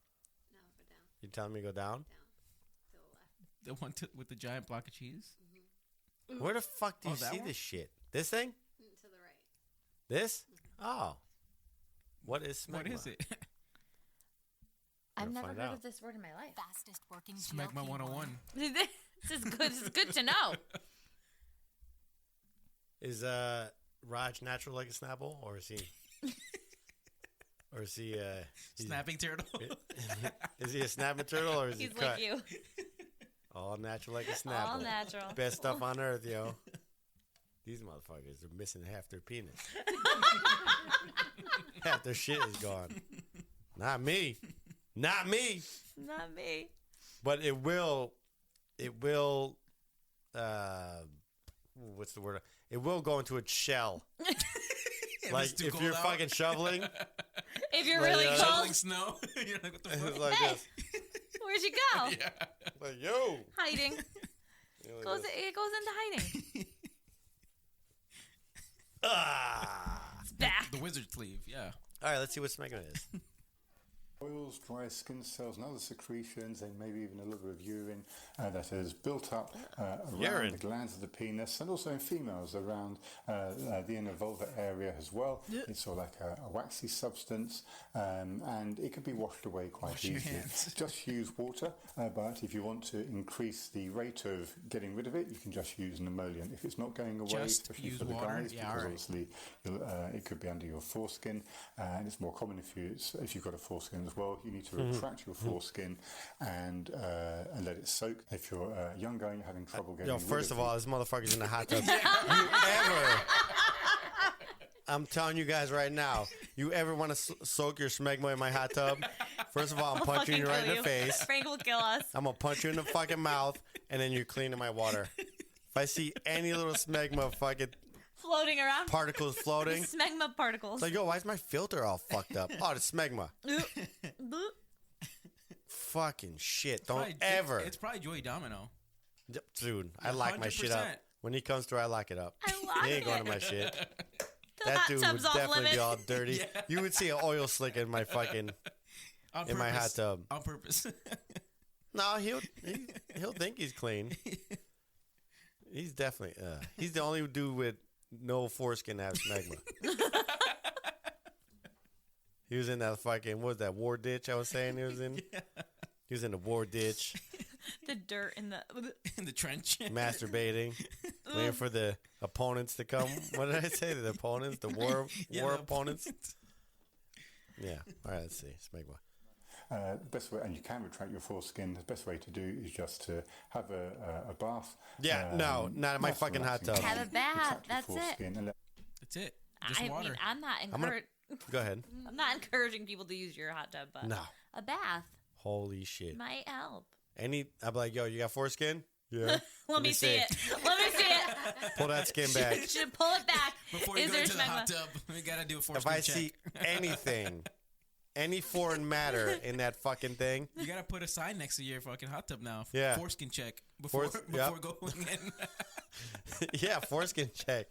No, go down. You telling me to go down? To the left. The one with the giant block of cheese. Where the fuck do you that see one? this shit? This thing? To the right. This? Oh. What is smegma? What is it? I've Gonna never find heard out. of this word in my life. Fastest working Smegma 101. This is good. This is good to know. Is Raj natural like a Snapple, or is he? Or is he? Snapping turtle. Is he a snapping turtle, or is He's he cut? like you. All natural like a Snapple. All natural. Best stuff on earth, yo. These motherfuckers are missing half their penis. Half their shit is gone. Not me. Not me. Not me. But it will. What's the word? It will go into its shell. Like too if cold you're out. fucking shoveling. If you're Like, really yeah. cold, Shoveling snow. You're like, what the It's fuck? like Hey. this. where'd you go? Yeah. Like, yo. Hiding. You know, like Goes this. it goes into hiding. Ah. It's back. The wizard sleeve. Yeah. All right, let's see what smegma is. Oils, dry skin cells, and other secretions, and maybe even a little bit of urine that has built up around Urine. the glands of the penis, and also in females around the inner vulva area as well. It's sort of like a waxy substance, and it can be washed away quite Wash your easily. hands. Just use water, but if you want to increase the rate of getting rid of it, you can just use an emollient. If it's not going away, Just especially use for the water? guys, Yeah, because all right. obviously it could be under your foreskin, and it's more common if you've got a foreskin as well. You need to retract your foreskin and let it soak. If you're a young guy and you're having trouble getting Yo, rid first of of all, this motherfucker's in the hot tub. You ever? I'm telling you guys right now. You ever want to soak your smegma in my hot tub? First of all, I'm punching you right in the face. Frank will kill us. I'm gonna punch you in the fucking mouth, and then you're cleaning my water. If I see any little smegma fucking Floating around. particles floating, it's Smegma particles. like, yo, why is my filter all fucked up? Oh, the smegma. Fucking shit. Don't Probably- ever. It's probably Joey Domino. Dude, I lock my shit up. 100%. When he comes through, I lock it up. I lock He ain't going it. to my shit. The That hot dude would tub's off definitely limits. be all dirty. You would see an oil slick in my fucking On in my hot purpose. tub. On purpose. No, he'll think he's clean. He's definitely he's the only dude with no foreskin that has smegma. He was in that fucking what was that war ditch I was saying he was in? He was in the war ditch, The dirt in the. In the trench. masturbating, waiting for the opponents to come. What did I say? The opponents, the war Yeah, war the opponents. Yeah. All right. Let's see. Smegma. The best way, and you can retract your foreskin. The best way to do is just to have a bath. Yeah. No, not in my nice fucking hot relaxing tub. Have a bath. retract your That's it. foreskin and let That's it. Just I water. mean, I'm not gonna- Go ahead. I'm not encouraging people to use your hot tub, but No. a bath Holy shit. might help. I'm like, yo, you got foreskin? Yeah. Let me see it. Let me see it. Pull that skin back. You should pull it back. Before you Is go there into the hot smegma? tub, we gotta do a If foreskin I check. see anything, any foreign matter in that fucking thing, You gotta put a sign next to your fucking hot tub now. Yeah. Foreskin check before Yep. going in. yeah, foreskin check.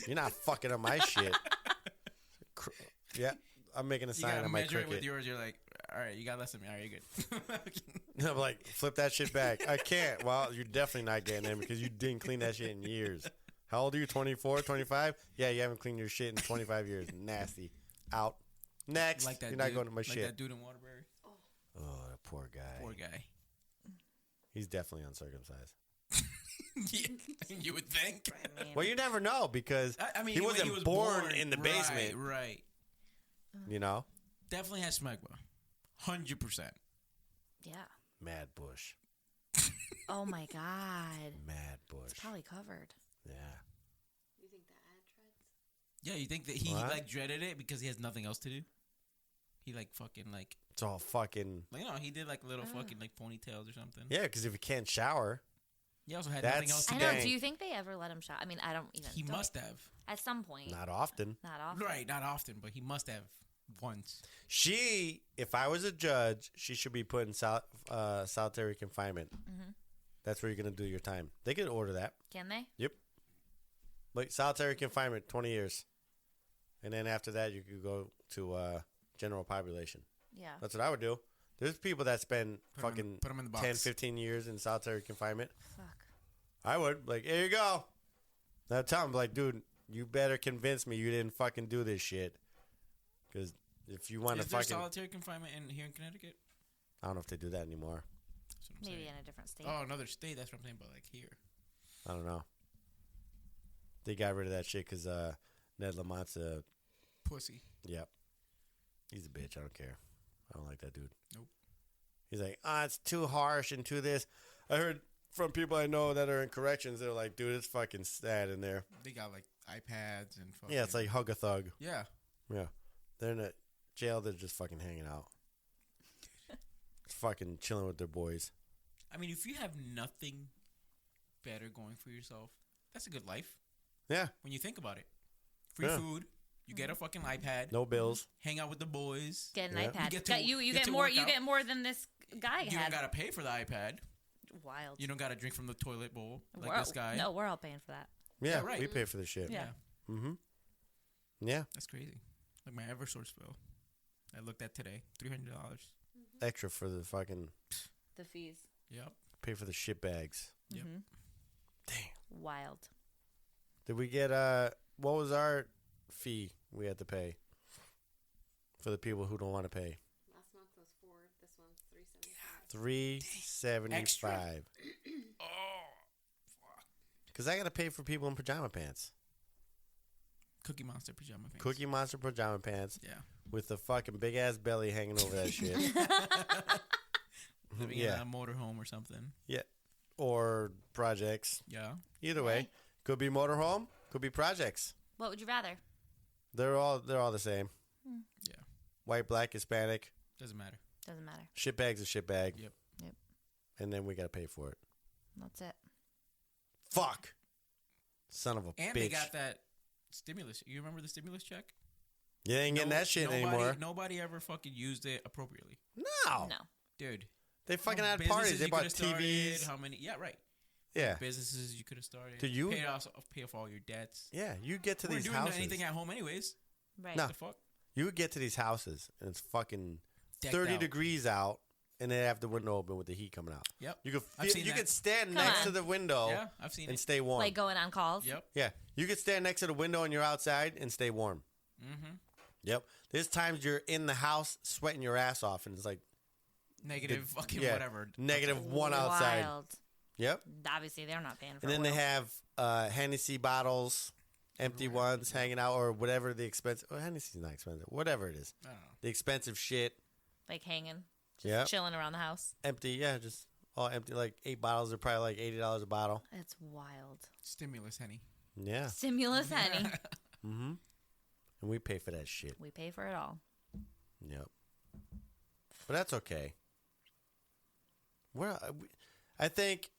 You're not fucking up my shit. Yeah, I'm making a You sign gotta on my measure it with cricket. yours. You're like, all right, you got less than me. All right, you're good. I'm like, flip that shit back. I can't. Well, you're definitely not getting in because you didn't clean that shit in years. How old are you? 24, 25? Yeah, you haven't cleaned your shit in 25 years. Nasty. Out. Next. Like that You're not dude, going to my like shit. that dude in Waterbury. Oh, that poor guy. Poor guy. He's definitely uncircumcised. Yeah, you would think. Well, you never know because I mean, he when wasn't was born in the basement. Right. You know? Definitely has smegma. 100%. Yeah. Mad bush. Oh my god. Mad bush. It's probably covered. Yeah. You think the ad treads? Yeah, you think that he What? like dreaded it because he has nothing else to do? He like fucking like It's all fucking. he did like little fucking like ponytails or something. Yeah, because if you can't shower, He also had That's- nothing else to I do. know. Dang. Do you think they ever let him shot? I mean, I don't even. He don't- must have. At some point. not often. Not often. Right, not often, but he must have once. She, if I was a judge, she should be put in solitary confinement. Mm-hmm. That's where you're going to do your time. They could order that. Can they? Yep. Like solitary confinement, 20 years. And then after that, you could go to general population. Yeah. That's what I would do. There's people that spend Put 'em in the box. 10, 15 years in solitary confinement. Fuck. I would. Like, here you go. I'd tell them, like, dude, you better convince me you didn't fucking do this shit. Because if you want to Is there fucking... solitary confinement here in Connecticut? I don't know if they do that anymore. That's what I'm Maybe saying. in a different state. Oh, another state. That's what I'm saying. But like here. I don't know. They got rid of that shit because Ned Lamont's a... Pussy. Yep. He's a bitch. I don't care. I don't like that dude. Nope. He's like, it's too harsh and too this. I heard from people I know that are in corrections, they're like, dude, it's fucking sad in there. They got like iPads and fucking... Yeah, it's like hug a thug. Yeah. Yeah. They're in a jail. They're just fucking hanging out. Fucking chilling with their boys. I mean, if you have nothing better going for yourself, that's a good life. Yeah. When you think about it. Free Yeah. food. You get a fucking iPad. No bills. Hang out with the boys. Get an Yeah. iPad. You You get get to more. work You out. get more than this guy You had. don't gotta pay for the iPad. Wild. You don't gotta drink from the toilet bowl like We're- this guy. No, we're all paying for that. Yeah, right. we pay for the shit. Yeah. Mm-hmm. Yeah. That's crazy. Like my Eversource bill. I looked at today. $300. Extra for the fucking... The fees. Yep. Pay for the shit bags. Yep. Mm-hmm. Damn. Wild. Did we get what was our fee we had to pay for the people who don't want to pay? Last month was 4. This one's $3.75. $3.75. Oh, fuck. Because I got to pay for people in pajama pants. Cookie Monster pajama pants. Cookie Monster pajama pants. Yeah. With the fucking big ass belly hanging over that shit. Living in a motorhome or something. Yeah. Or projects. Yeah. Either way. Could be motorhome. Could be projects. What would you rather? They're all the same. Yeah. White, black, Hispanic. Doesn't matter. Doesn't matter. Shit bag's a shit bag. Yep. Yep. And then we got to pay for it. That's it. Fuck. Son of a And bitch. they got that stimulus. You remember the stimulus check? You ain't getting that shit nobody, anymore. Nobody ever fucking used it appropriately. No. No. Dude. They fucking How had businesses parties. They you bought coulda started, TVs. How many? Yeah, right. Yeah. Businesses you could have started. Dude, you- pay off all your debts. Yeah. You get to We're these doing houses. anything at home anyways. Right. No. What the fuck? You would get to these houses and it's fucking Decked 30 out. degrees out and they have the window open with the heat coming out. Yep. You could I've feel, seen you that. could stand Come next on. to the window Yeah, I've seen and it. stay warm. Like going on calls. Yep. Yeah. You could stand next to the window and you're outside and stay warm. Mm-hmm. Yep. There's times you're in the house sweating your ass off and it's like Negative fucking yeah, whatever. -1 outside. Wild. Yep. Obviously, they're not paying for And then they oil. have Hennessy bottles, empty ones hanging out or whatever the expensive. Oh, Hennessy's not expensive. Whatever it is. I don't know. The expensive shit. like hanging, just Yep. chilling around the house. Empty. Yeah, just all empty. Like 8 bottles are probably like $80 a bottle. It's wild. Stimulus, Henny. Yeah. Stimulus, honey. Mm-hmm. And we pay for that shit. We pay for it all. Yep. But that's okay. I think.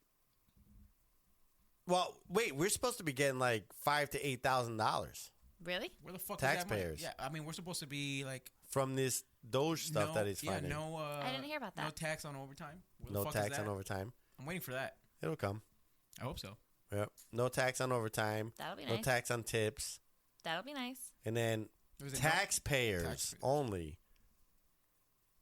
Well, wait. We're supposed to be getting like $5,000 to $8,000 Really? Where the fuck Taxpayers. is that money? Yeah, I mean, we're supposed to be like from this Doge stuff that he's finding. no. I didn't hear about No that. tax on overtime. Where the No fuck tax is that? on overtime. I'm waiting for that. It'll come. I hope so. Yep. No tax on overtime. That'll be No nice. tax on tips. That'll be nice. And then Was it no- taxpayers Taxpayers. only.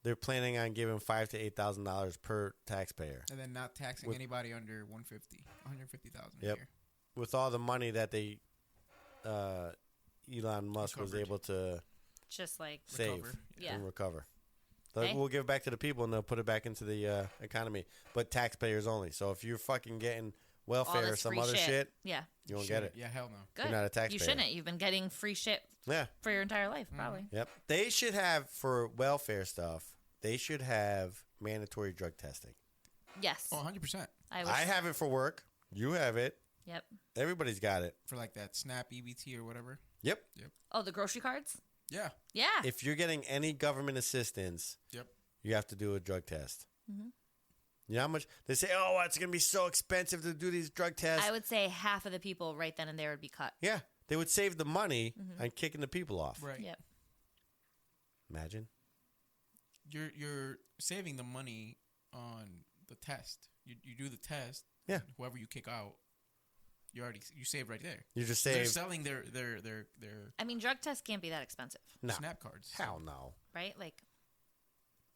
They're planning on giving $5,000 to $8,000 per taxpayer. And then not taxing With- anybody under 150,000 a Yep. year. With all the money that they, Elon Musk was Recovered. able to Just like save Recover. Yeah. and recover. Okay. We'll give it back to the people and they'll put it back into the economy. But taxpayers only. So if you're fucking getting all welfare or this some free other shit, Yeah. you won't Shit. get it. Yeah, hell no. Good. not a taxpayer. You shouldn't. You've been getting free shit Yeah. for your entire life, Mm-hmm. probably. Yep. They should have, for welfare stuff, they should have mandatory drug testing. Yes. Oh, 100%. I wish. I have it for work. You have it. Yep. Everybody's got it. For like that SNAP EBT or whatever. Yep. Oh, the grocery cards? Yeah. Yeah. If you're getting any government assistance, Yep. you have to do a drug test. Mhm. You know how much they say? Oh, it's going to be so expensive to do these drug tests. I would say half of the people right then and there would be cut. Yeah, they would save the money Mhm. on kicking the people off. Right. Yep. Imagine. You're saving the money on the test. You do the test. Yeah. Whoever you kick out, you save right there. You just They're saved. selling their I mean, drug tests can't be that expensive, No. snap cards. Hell no. right? Like,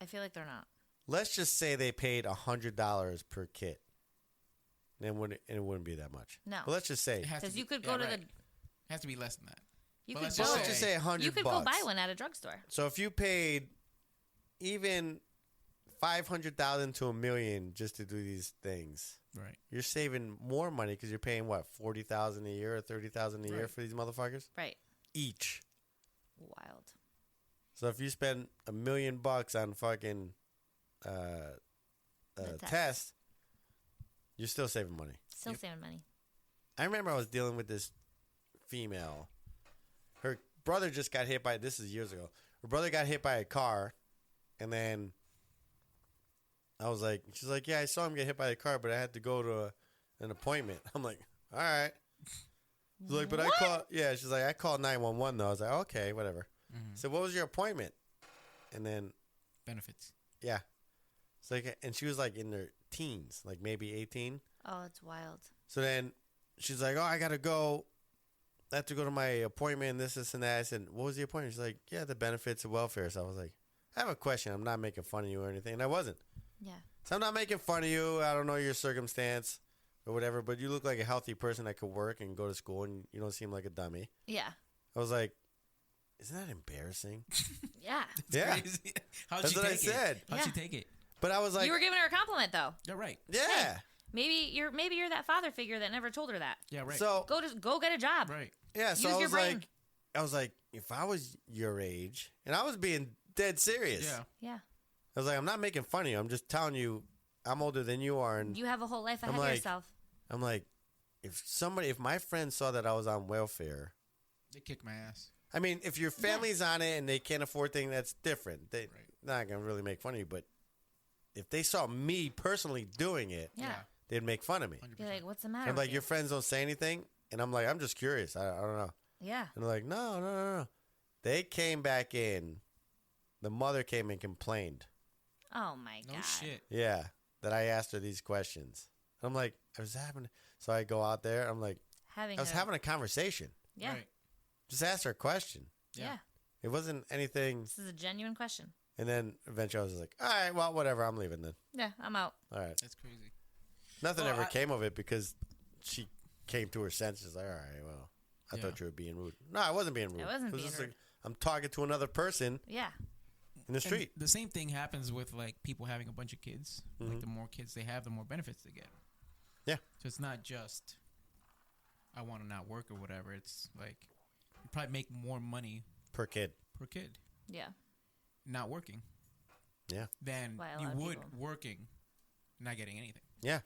I feel like they're not. Let's just say they paid $100 per kit. Then it wouldn't be that much. No. But let's just say. It has to Because be- you could yeah, go to right. the. It has to be less than that. You But could let's go. just Let's just say $100. You could go buy one at a drugstore. So if you paid even $500,000 to $1 million just to do these things, Right. you're saving more money because you're paying what, $40,000 a year or $30,000 a year Right. for these motherfuckers Right. each. Wild. So if you spend $1 million on fucking The test. test, you're still saving money. Still saving money. I remember I was dealing with this female. Her brother just got hit by, this is years ago. Her brother got hit by a car, and then I was like, she's like, yeah, I saw him get hit by a car, but I had to go to an appointment. I'm like, all right. She's like, but I called, yeah, she's like, I called 911 though. I was like, okay, whatever. So what was your appointment? And then, Benefits. yeah. It's like, and she was like in her teens, like maybe 18. Oh, it's wild. So then she's like, oh, I got to go. I have to go to my appointment, this, and that. I said, what was the appointment? She's like, yeah, the benefits of welfare. So I was like, I have a question. I'm not making fun of you or anything. And I wasn't. Yeah. So I'm not making fun of you. I don't know your circumstance or whatever, but you look like a healthy person that could work and go to school, and you don't seem like a dummy. Yeah. I was like, isn't that embarrassing? Yeah. Yeah. Crazy. How'd That's she what I take said. it? How'd Yeah. she take it? But I was like, you were giving her a compliment though. You're right. yeah. Maybe you're that father figure that never told her that. Yeah, right. So, Go get a job. right. yeah, so Use I your was brain. like, if I was your age, and I was being dead serious. Yeah. Yeah. I was like, I'm not making fun of you. I'm just telling you, I'm older than you are, and You have a whole life ahead I'm of like- yourself. I'm like, if my friend saw that I was on welfare, They kicked my ass. I mean, if your family's on it and they can't afford things, that's different. They're not gonna really make fun of you, but if they saw me personally doing it, Yeah. they'd make fun of me. 100%. Be like, what's the matter? I'm with like, you? your friends don't say anything, and I'm like, I'm just curious. I don't know. Yeah. And they're like, no. They came back in. The mother came and complained. Oh my No god. shit. Yeah, that I asked her these questions. I'm like, I was having. So I go out there. I'm like, I was having a conversation. Yeah. Right. Just asked her a question. Yeah. It wasn't anything. This is a genuine question. And then eventually I was like, all right, well, whatever. I'm leaving then. Yeah, I'm out. All right. That's crazy. Nothing Well, ever I- came of it because she came to her senses. Like, all right, well, I Yeah. thought you were being rude. No, I wasn't being rude. I wasn't It was being just rude. like, I'm talking to another person Yeah. in the street. And the same thing happens with like people having a bunch of kids. Like the more kids they have, the more benefits they get. Yeah. So it's not just I want to not work or whatever. It's like you probably make more money Per kid. per kid Yeah. not working Yeah. than Why a you lot of would people- working, not getting anything, Yeah.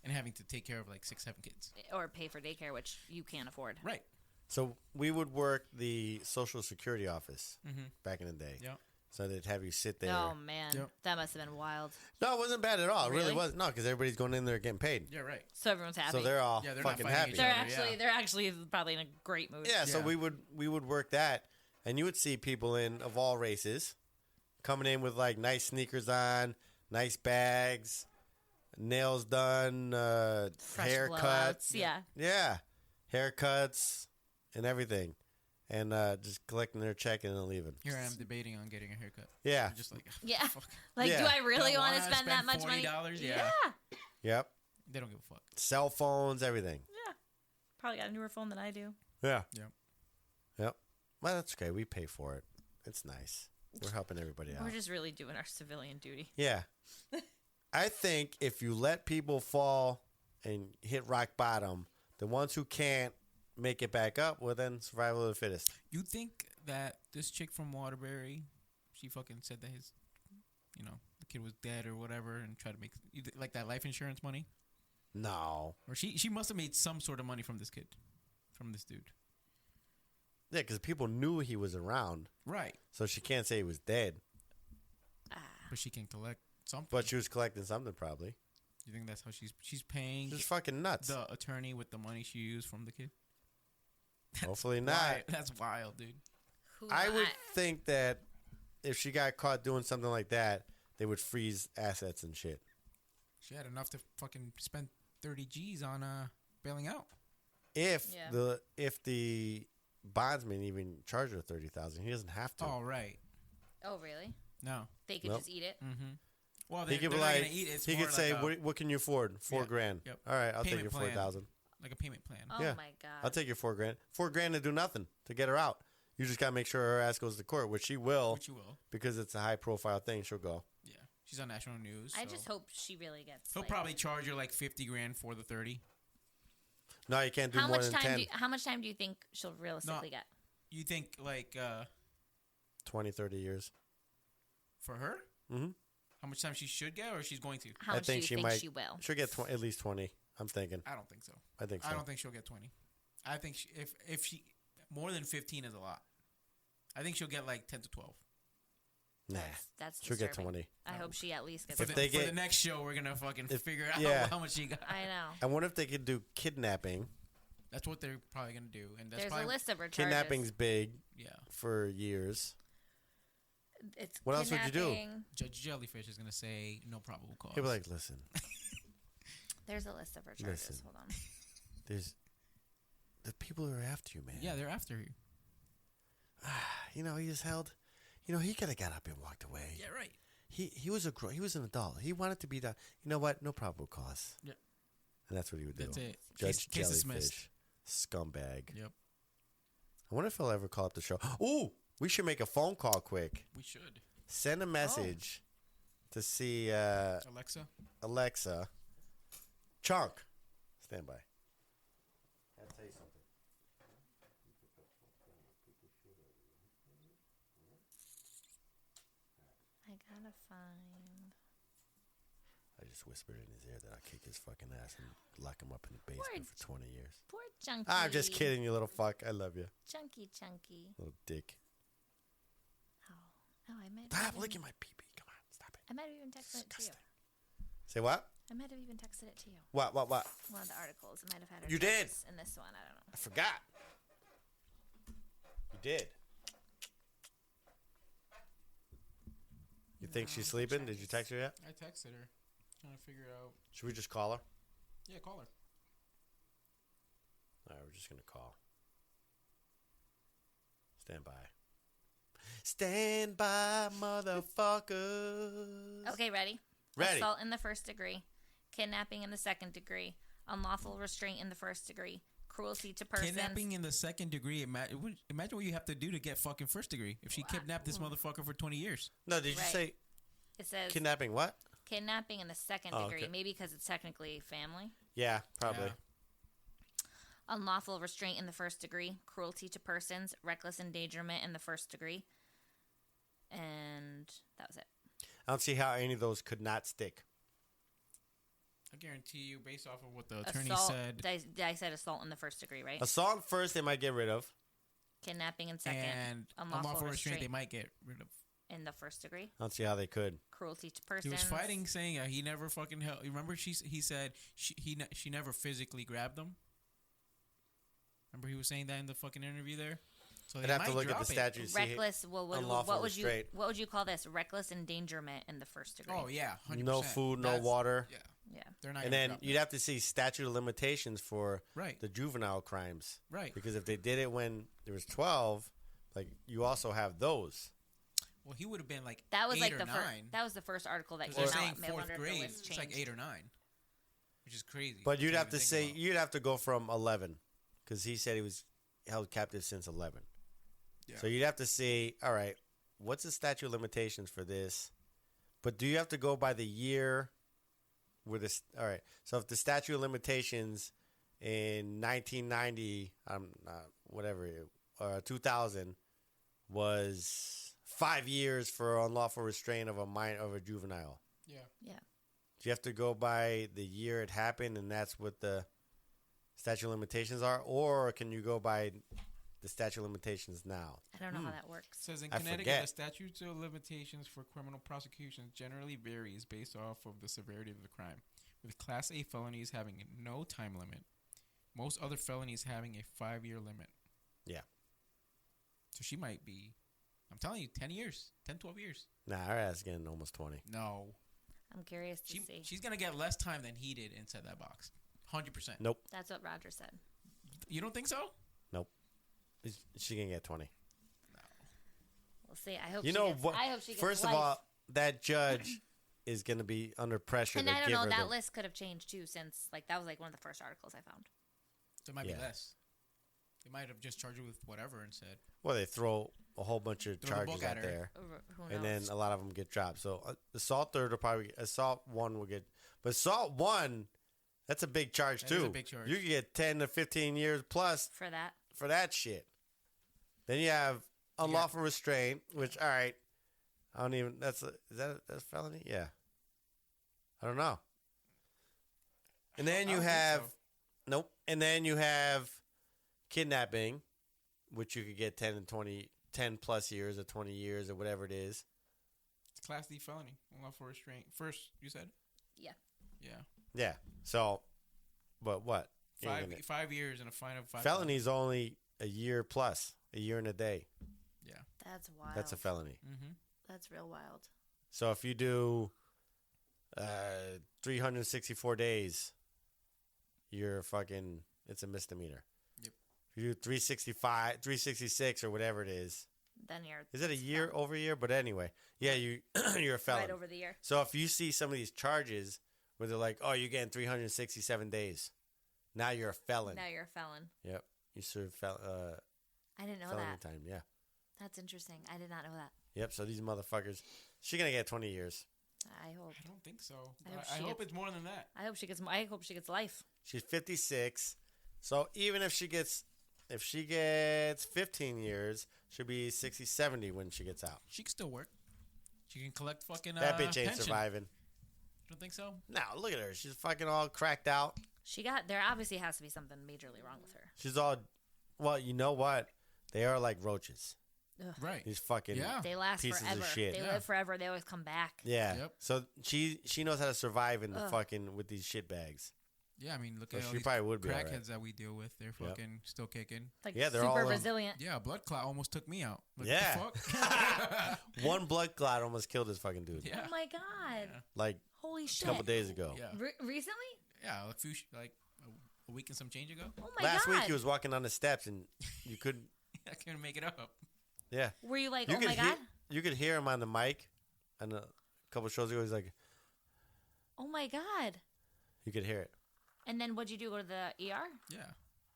and having to take care of like 6-7 kids. Or pay for daycare, which you can't afford. Right. So we would work the Social Security office Mm-hmm. back in the day. Yep. So they'd have you sit there. Oh man, Yep. that must have been wild. No, it wasn't bad at all. It really Really? wasn't. No, because everybody's going in there getting paid. Yeah. Right. So everyone's happy. So they're all Yeah, they're not fucking fighting happy. each they're other, actually yeah. they're actually probably in a great mood. Yeah, so Yeah. we would work that, and you would see people in of all races coming in with like nice sneakers on, nice bags, nails done, Fresh haircuts, blowouts. Yeah. haircuts, and everything, and just collecting their check and then leaving. Here I am debating on getting a haircut. Yeah. I'm just like, Yeah. fuck. Like, Yeah. do I really Don't want to wanna spend that much money? $40? Yeah. Yep. They don't give a fuck. Cell phones, everything. Yeah. Probably got a newer phone than I do. Yeah. Yep. Yep. Well, that's okay. We pay for it. It's nice. We're helping everybody out. We're just really doing our civilian duty. Yeah. I think if you let people fall and hit rock bottom, the ones who can't make it back up, well, then survival of the fittest. You think that this chick from Waterbury, she fucking said that his, the kid was dead or whatever, and tried to make like that life insurance money, No. or she must have made some sort of money from this kid, from this dude. Yeah, because people knew he was around, Right. so she can't say he was dead. But she can collect something. But she was collecting something, probably. You think that's how she's paying Just fucking nuts. the attorney with the money she used from the kid? Hopefully not. Wild. That's wild, dude. I would think that if she got caught doing something like that, they would freeze assets and shit. She had enough to fucking spend 30 G's on bailing out. if Yeah. the bondsman even charged her $30,000, he doesn't have to. Oh, right. Oh, really? No. They could Nope. just eat it. Mm-hmm. Well, He they're could be not like, gonna eat it. It's he more could like say, a, what can you afford? $4 grand. Yep. All right, I'll take Payment your plan. 4,000. like a payment plan. Oh Yeah. my god. I'll take your $4 grand. $4 grand to do nothing to get her out. You just gotta make sure her ass goes to court, which she will. Which you will. Because it's a high profile thing. She'll go. Yeah, she's on national news. I so. just hope she really gets. He'll like, probably charge her like 50 grand for the 30. No, you can't do how more much than time? 10. How much time do you think she'll realistically get? You think like 20, 30 years. for her? Mm-hmm. How much time she should get, or she's going to? How I much think do she you think might. she will? She'll get at least 20. I'm thinking. I don't think so. I think so. I don't think she'll get 20. I think if she more than 15 is a lot. I think she'll get like 10 to 12. Nah, That's she'll get disturbing. 20. I hope she at least gets. If 20. they For get- the next show, we're gonna fucking figure out yeah. how much she got. I know. I wonder if they could do kidnapping. That's what they're probably gonna do, and that's There's probably a list of her charges. Kidnapping's big. Yeah. For years. It's What else would you do? kidnapping. Judge Jellyfish is gonna say no probable cause. He'll be like, listen, There's a list of her charges. Listen. Hold on. there's the people who are after you, man. Yeah, they're after you. You know, he was held. You know, he could have got up and walked away. Yeah, right. He was he was an adult. He wanted to be the. You know what? No probable cause. Yeah. And that's what he would do. That's it. Judge Case Jellyfish, dismissed. scumbag. Yep. I wonder if he'll ever call up the show. Ooh, we should make a phone call quick. We should. Send a message to see Alexa. Chunk. Stand by. I have to tell you something. I gotta find. I just whispered in his ear that I'll kick his fucking ass and lock him up in the basement for 20 years. Poor Chunky. I'm just kidding, you little fuck. I love you. Chunky. Little dick. Oh, I might. Stop licking my pee-pee. Come on, stop it. I might have even texted it to you. Say what? I might have even texted it to you. What? One of the articles. I might have had her. You did. charges in this one. I don't know. I forgot. You did. You think she's sleeping? Did you text her yet? I texted her, trying to figure out. Should we just call her? Yeah, call her. All right, we're just gonna call. Stand by. Stand by, motherfuckers. Okay, ready? Ready. Assault in the first degree, kidnapping in the second degree, unlawful restraint in the first degree, cruelty to persons. Kidnapping in the second degree. Imagine what you have to do to get fucking first degree. If she kidnapped this motherfucker for 20 years. No, did you Right. say It says kidnapping? What? kidnapping in the second Oh, degree, okay. maybe because it's technically family. Yeah, probably. Yeah. Unlawful restraint in the first degree, cruelty to persons, reckless endangerment in the first degree, and that was it. I don't see how any of those could not stick. I guarantee you, based off of what the attorney Assault. said, I said assault in the first degree, right? Assault first, they might get rid of. Kidnapping in second, and unlawful restraint they might get rid of. in the first degree, I don't see how they could. cruelty to He persons. was fighting, saying he never fucking held. Remember, he said she never physically grabbed him. Remember, he was saying that in the fucking interview there. So I'd they have to might look at drop the it. statute. See Reckless. What unlawful would you restraint. what would you call this? Reckless endangerment in the first degree. Oh yeah, 100%. No food, no That's- water. Yeah, Yeah. they're not. And gonna then drop you'd it. have to see statute of limitations for Right. the juvenile crimes. Right. Because if they did it when there was 12, like you also have those. Well, he would have been like That was 8 like or the 9. that was the first article that Because came they're out. saying I fourth wonder if the grade. list It's like changed. 8 or 9, which is crazy. But you'd to have even to think say about. you'd have to go from 11 because he said he was held captive since 11. Yeah. So you'd have to see, all right, what's the statute of limitations for this? But do you have to go by the year where this? All right. So if the statute of limitations in 1990, whatever, 2000 was 5 years for unlawful restraint of a juvenile. Yeah. Yeah. Do you have to go by the year it happened, and that's what the statute of limitations are, or can you go by the statute of limitations now? I don't know how that works. It says in I Connecticut, forget. the statute of limitations for criminal prosecutions generally varies based off of the severity of the crime, with Class A felonies having no time limit, most other felonies having a 5-year limit. Yeah. So she might be, I'm telling you, 10 years, 10, 12 years. Nah, her ass is getting almost 20. No. I'm curious to see. She's going to get less time than he did inside that box. 100%. Nope. That's what Roger said. You don't think so? Nope. She can get 20. We'll see. I hope. You she know gets, what? I hope she gets First life. of all, that judge is going to be under pressure. And to I don't give know. her That the, list could have changed too, since like that was like one of the first articles I found. So it might be less. They might have just charged her with whatever and said. Well, they throw a whole bunch of Throw the charges book at out her. there, Who and knows? then a lot of them get dropped. So assault third will probably assault one will get, but assault one, that's a big charge That too. is a big charge. You can get 10 to 15 years plus for that shit. Then you have unlawful restraint, which all right, I don't even. That's a felony. Yeah, I don't know. And then you have nope. And then you have kidnapping, which you could get 10 and 20, 10 plus years or 20 years or whatever it is. It's Class D felony. Unlawful restraint. First, you said? Yeah. Yeah. Yeah. So, but what? 5 years and a fine of $5,000. Felony's only a year plus, a year and a day. Yeah. That's wild. That's a felony. Mm-hmm. That's real wild. So if you do 364 days, you're fucking, it's a misdemeanor. Yep. If you do 365, 366 or whatever it is. Then you're. Is it a year, over a year? But anyway, yeah, you're a felon. Right over the year. So if you see some of these charges where they're like, oh, you're getting 367 days. Now you're a felon. Now you're a felon. Yep. You serve I didn't know felony that. time, yeah. That's interesting. I did not know that. Yep, so these motherfuckers, she's going to get 20 years. I hope. I don't think so. I I hope hope it's more than that. I hope she gets. I hope she gets life. She's 56. So even if she gets 15 years, she'll be 60, 70 when she gets out. She can still work. She can collect fucking That bitch ain't pension. surviving. You don't think so? No, look at her. She's fucking all cracked out. There obviously has to be something majorly wrong with her. She's all, well, you know what? They are like roaches. Ugh. Right. These fucking They last pieces forever. of shit. They live forever. They always come back. Yeah. Yep. So she knows how to survive in the Ugh. fucking with these shit bags. Yeah, I mean, look So at all she these probably would be all crackheads right. that we deal with. They're fucking still kicking. Like Yeah, they're super all, resilient. Yeah, a blood clot almost took me out. Like, Yeah. What the fuck? One blood clot almost killed this fucking dude. Yeah. Oh my god! Like Holy a shit! couple days ago. Yeah. Recently? Yeah, a week and some change ago. Oh my Last god! week he was walking on the steps and you couldn't. I couldn't make it up. Yeah. Were you like, You oh could my hear, god? You could hear him on the mic, and a couple shows ago he's like, Oh my god! you could hear it. And then what'd you do? Go to the ER? Yeah.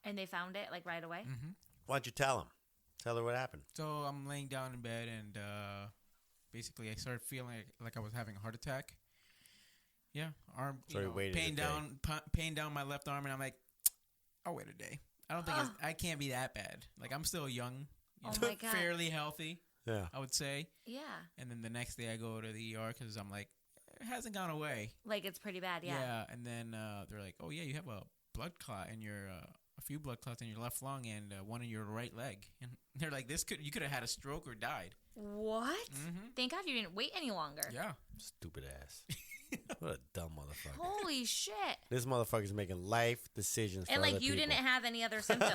And they found it like right away? Mm-hmm. Why don't you tell him? Tell her what happened. So I'm laying down in bed, and basically I started feeling like I was having a heart attack. Yeah, arm, So you waited a pain day. pain down my left arm, and I'm like, I'll wait a day. I don't think I can't be that bad. Like I'm still young, Oh my God. fairly healthy. Yeah. I would say. Yeah. And then the next day I go to the ER because I'm like, it hasn't gone away. Like it's pretty bad, yeah. And then they're like, oh yeah, you have a blood clot in your a few blood clots in your left lung and one in your right leg. And they're like, you could have had a stroke or died. What? Mm-hmm. Thank God you didn't wait any longer. Yeah. Stupid ass. What a dumb motherfucker. Holy shit. This motherfucker's making life decisions for And other like you people. didn't have any other symptoms.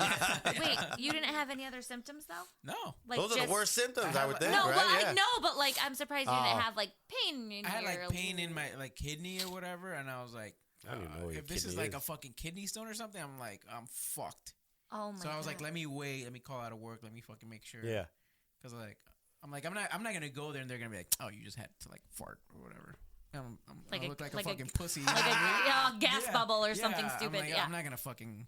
Wait, you didn't have any other symptoms though? No. Like Those are the worst symptoms, I would think, No, right? well, Yeah. I know, but like I'm surprised you Oh. didn't have like pain in I had your like pain in my like kidney or whatever, and I was like, I don't even know what your if this is kidney like a is. fucking kidney stone or something, I'm like, I'm fucked. Oh my So I was like, God. let me wait, let me call out of work, let me fucking make sure. Yeah. Because like, I'm not gonna go there and they're gonna be like, oh, you just had to like fart or whatever. I look like a fucking pussy. Like a gas Yeah. bubble or Yeah. something I'm stupid. like, yeah. I'm not gonna fucking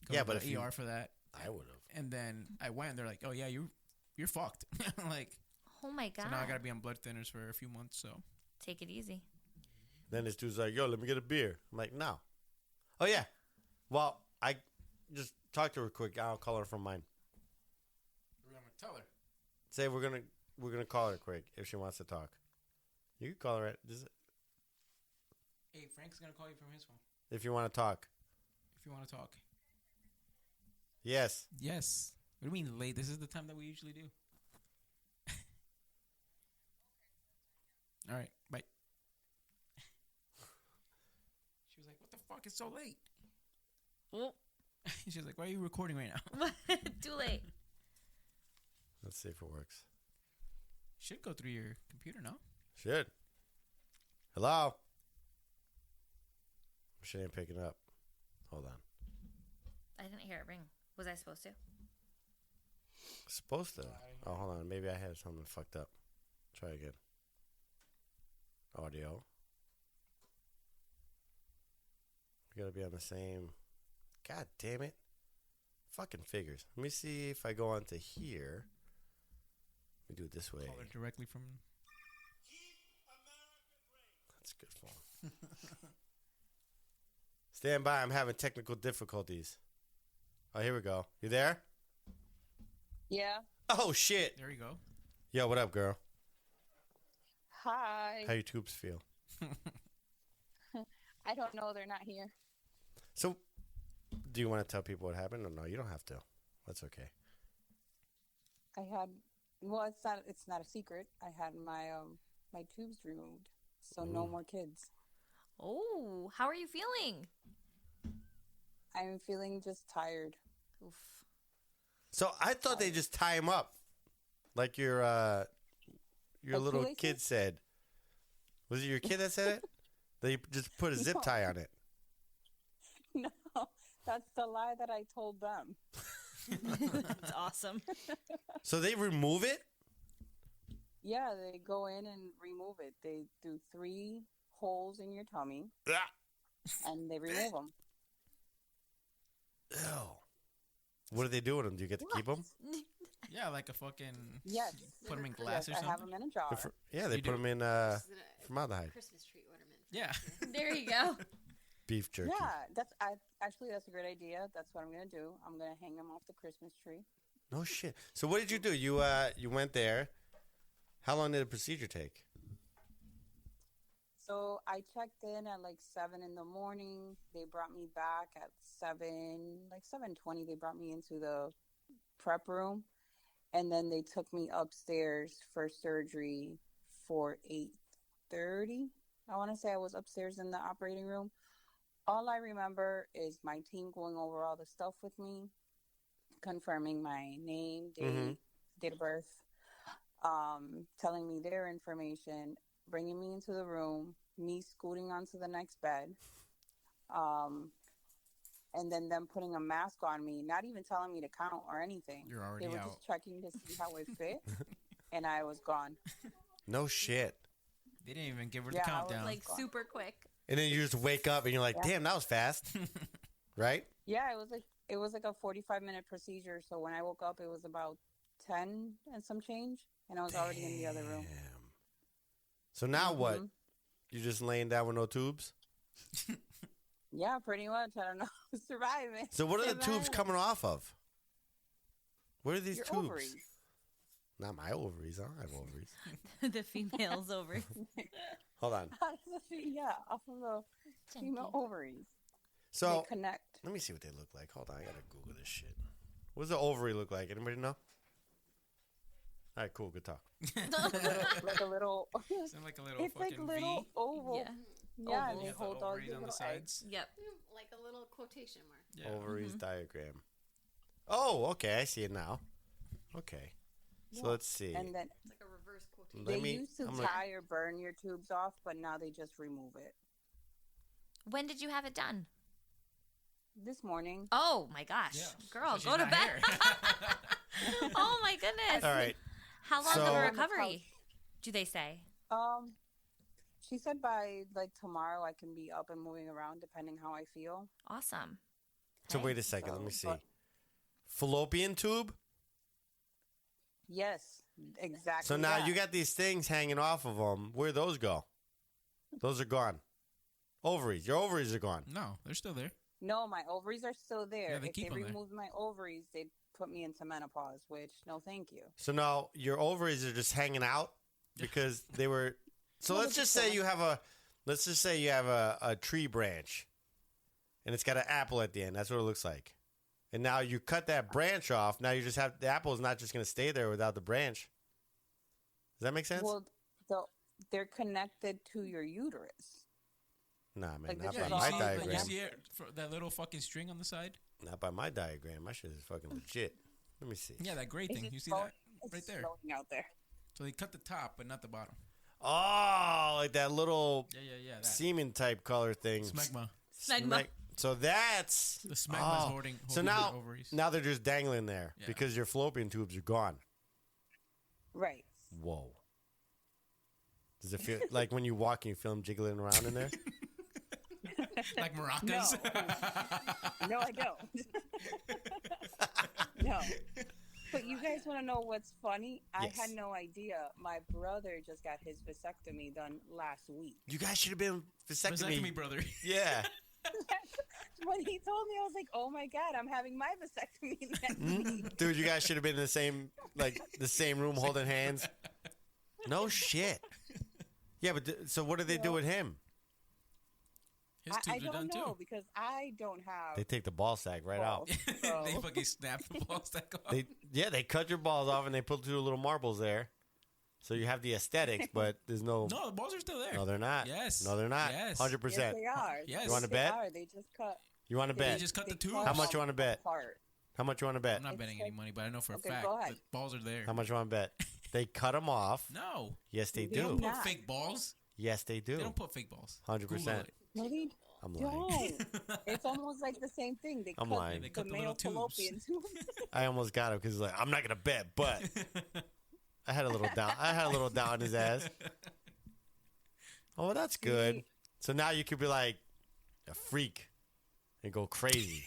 go Yeah, to but the if you- ER for that. I would have. And then I went. They're like, oh yeah, you're fucked. Like, Oh my God. so now I gotta be on blood thinners for a few months. So Take it easy. Then this dude's like, yo, let me get a beer. I'm like, no. Oh, yeah. Well, I just talked to her quick. I'll call her from mine. I'm gonna tell her. Say we're gonna call her quick if she wants to talk. You can call her Hey, Frank's gonna call you from his phone if you want to talk. if you want to talk. Yes. Yes. What do you mean late? This is the time that we usually do. All right. Bye. She was like, what the fuck? It's so late. Oh. She was like, why are you recording right now? Too late. Let's see if it works. Should go through your computer, no? Should. Hello? She ain't picking up. Hold on. I didn't hear it ring. Was I supposed to? Supposed to. Oh, hold on. Maybe I had something fucked up. Try again. Audio. We gotta be on the same. God damn it. Fucking figures. Let me see if I go on to here. Let me do it this way. Call it directly from. That's a good phone. Stand by. I'm having technical difficulties. Oh, here we go. You there? Yeah. Oh, shit. There you go. Yo, what up, girl? Hi. How your tubes feel? I don't know. They're not here. So, do you want to tell people what happened? Or no, you don't have to. That's okay. I had. Well, it's not a secret. I had my tubes removed, so no more kids. Oh, how are you feeling? I'm feeling just tired. Oof. So I thought they just tie him up, like your little kid said. Was it your kid that said it? They just put a zip tie on it. No, that's the lie that I told them. That's awesome. So they remove it? Yeah, they go in and remove it. They do 3 holes in your tummy, and they remove them. Ew. What do they do with them? Do you get to keep them? Yeah, like a fucking. Yes. Put them in glass or I something. have them in a jar. Yeah, they put them in formaldehyde. Christmas tree ornament. Yeah. There you go. Beef jerky. Yeah, that's a great idea. That's what I'm gonna do. I'm gonna hang them off the Christmas tree. No shit. So what did you do? You went there. How long did the procedure take? So I checked in at like 7 in the morning. They brought me back at 7:20. They brought me into the prep room, and then they took me upstairs for surgery for 8:30. I want to say I was upstairs in the operating room. All I remember is my team going over all the stuff with me, confirming my name, date of birth, telling me their information, bringing me into the room, me scooting onto the next bed, and then them putting a mask on me, not even telling me to count or anything. You're already They were out. just checking to see how it fit, and I was gone. No shit. They didn't even give her Yeah, the I was countdown. Like super quick. And then you just wake up and you're like, damn, that was fast. Right? Yeah, it was like a 45-minute procedure. So when I woke up, it was about 10 and some change, and I was already in the other room. So now what? You just laying down with no tubes? Yeah, pretty much. I don't know. Surviving. So what are the tubes coming off of? What are these Your tubes? ovaries. Not my ovaries. I don't have ovaries. The female's ovaries. Hold on. Yeah, off of the female ovaries. So they connect. let me see what they look like. Hold on, I gotta Google this shit. What does the ovary look like? Anybody know? All right, cool. Good talk. Like a little. Sound like a little It's fucking like little V. oval. Yeah. Yeah, Oval. and they Yeah, the hold all ovaries these on the little sides. Yep. Like a little quotation mark. Yeah. Ovaries diagram. Oh, okay. I see it now. Okay. So let's see. And then It's like a reverse quotation. Let they me- used to I'm gonna- tie or burn your tubes off, but now they just remove it. When did you have it done? This morning. Oh my gosh. Yeah. Girl, So go she's to not bed. here. Oh my goodness. All right. How long So- of a On the recovery do they say? She said by like tomorrow I can be up and moving around depending how I feel. Awesome. So Okay. wait a second. Let me see. but- Fallopian tube. Yes, exactly. So now that. you got these things hanging off of them. Where'd those go? Those are gone. Ovaries. Your ovaries are gone. No, they're still there. No, my ovaries are still there. Yeah, they if keep they 'em there. removed my ovaries, they'd put me into menopause, which no thank you. So now your ovaries are just hanging out because they were. So Well, let's they're just just say you have a. Let's just say you have a tree branch, and it's got an apple at the end. That's what it looks like. And now you cut that branch off. Now you just have the apple is not just going to stay there without the branch. Does that make sense? Well, they're connected to your uterus. Nah, man, like, not this by is my all- diagram. You see it? That little fucking string on the side? Not by my diagram. My shit is fucking legit. Let me see. Yeah, that gray It's thing. just You see float- that? it's Right there. floating out there. So they cut the top, but not the bottom. Oh, like that little Yeah. That. semen type color thing. Smegma. Smegma. So that's The smegma's holding So their now, ovaries. now they're just dangling there Yeah. because your fallopian tubes are gone. Right. Whoa. Does it feel like when you walk and you feel them jiggling around in there? Like maracas? No, I don't. No. But you guys want to know what's funny? Yes. I had no idea. My brother just got his vasectomy done last week. You guys should have been vasectomy. Vasectomy, brother. Yeah. When he told me, I was like, "Oh my god, I'm having my vasectomy next week." Dude, you guys should have been in the same room holding hands. No shit. Yeah, but so what do they do with him? His I tubes are done don't know too. because I don't have. They take the ball sack right out. balls, so- They fucking snap the balls stack off. They cut your balls off and they put two little marbles there. So you have the aesthetics, but there's no. No, the balls are still there. No, they're not. Yes. No, they're not. Yes. 100%. Yes, they are. Yes. You want to They bet? are. They just cut. You want to they bet? They just cut the tubes. cut How much you want to bet? apart. How much you want to bet? I'm not betting any money, but I know for a Okay, fact go ahead. the balls are there. How much you want to bet? They cut them off. No. Yes, they They do. don't Put Not. fake balls. Yes, they do. They don't put fake balls. 100%. Google it. No, they I'm lying. don't. It's almost like the same thing. They I'm cut lying. They the cut the male little tubes. fallopian tubes. I almost got him because he's like, I'm not gonna bet, but I had a little down. I had a little down in his ass. Oh, well, that's good. See? So now you could be like a freak and go crazy,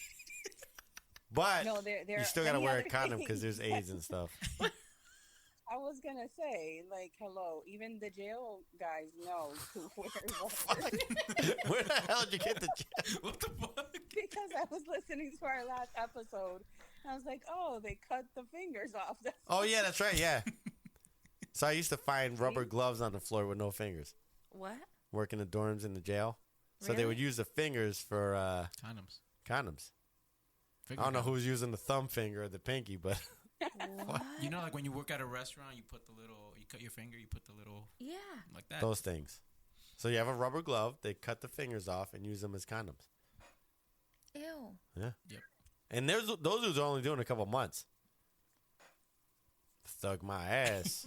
but No, they're you still gotta any wear a other condom thing. because there's AIDS and stuff. I was gonna say, like, hello, even the jail guys know to wear rubbers. Where the hell did you get the? What the fuck? Because I was listening to our last episode. And I was like, oh, they cut the fingers off. That's Oh yeah, that's right. Yeah. So I used to find rubber gloves on the floor with no fingers. What? Working the dorms in the jail, so they Really? would use the fingers for Condoms. condoms. Finger I don't know condoms. who's using the thumb finger or the pinky, but What? You know, like when you work at a restaurant, you cut your finger, you put the little, Yeah. like that. those things. So you have a rubber glove. They cut the fingers off and use them as condoms. Ew. Yeah. Yep. And those dudes are only doing a couple months. Thug my ass.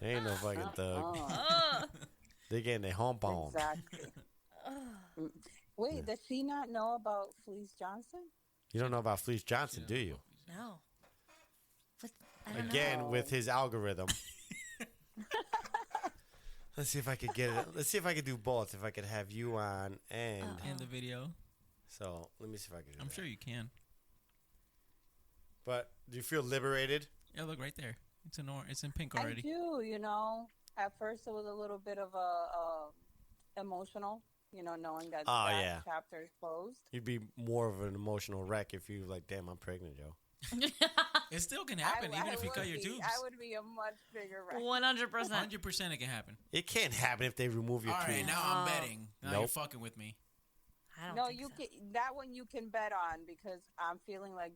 They ain't no fucking thug. Ugh. They getting their hump on. exactly. Wait, does she not know about Felice Johnson? You don't know about Felice Johnson, do you? No. What? I don't Again, know. with his algorithm. Let's see if I could get it. Let's see if I could do both. If I could have you on and And the video. so let me see if I can do I'm that. sure you can. But do you feel liberated? Yeah, look right there. It's in pink I already. do, you know. At first, it was a little bit of a emotional, you know, knowing that Oh, that yeah. chapter is closed. You'd be more of an emotional wreck if you like, damn, I'm pregnant, Joe. It still can happen, even if you would cut your be- tubes. I would be a much bigger wreck. 100%. 100% it can happen. It can't happen if they remove your All right, tubes. now I'm betting. Now you're Nope. fucking with me. I don't No, think you so. can. That one you can bet on because I'm feeling like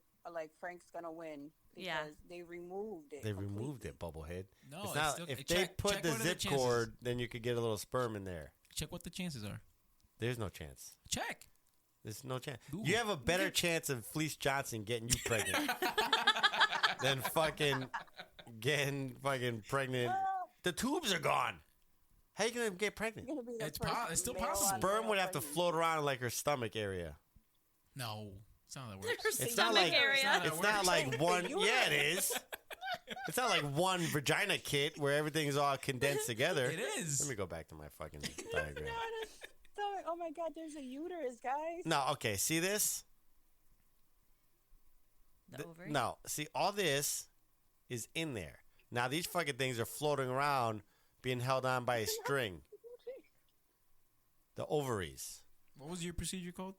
Frank's gonna win because Yeah. they removed it. They completely. removed it, bubblehead. No, It's it's not, still- if check- they put check the what are the zip chances. cord, then you could get a little sperm in there. Check what the chances are. There's no chance. Check. There's no chance. Google. You have a better chance of Felice Johnson getting you pregnant than fucking getting fucking pregnant. The tubes are gone. How you gonna get pregnant? You're gonna be the It's first it's still male possible. on Sperm male would have to pregnant. float around like her stomach area. No, it's not how that works. It's not like area. it's not like one. Yeah, it is. It's not like one vagina kit where everything's all condensed together. It is. Let me go back to my fucking You're diagram. not a stomach. Oh my God, there's a uterus, guys. No, okay. See this? The ovary? No, see all this is in there. Now these fucking things are floating around, being held on by a string. The ovaries. What was your procedure called?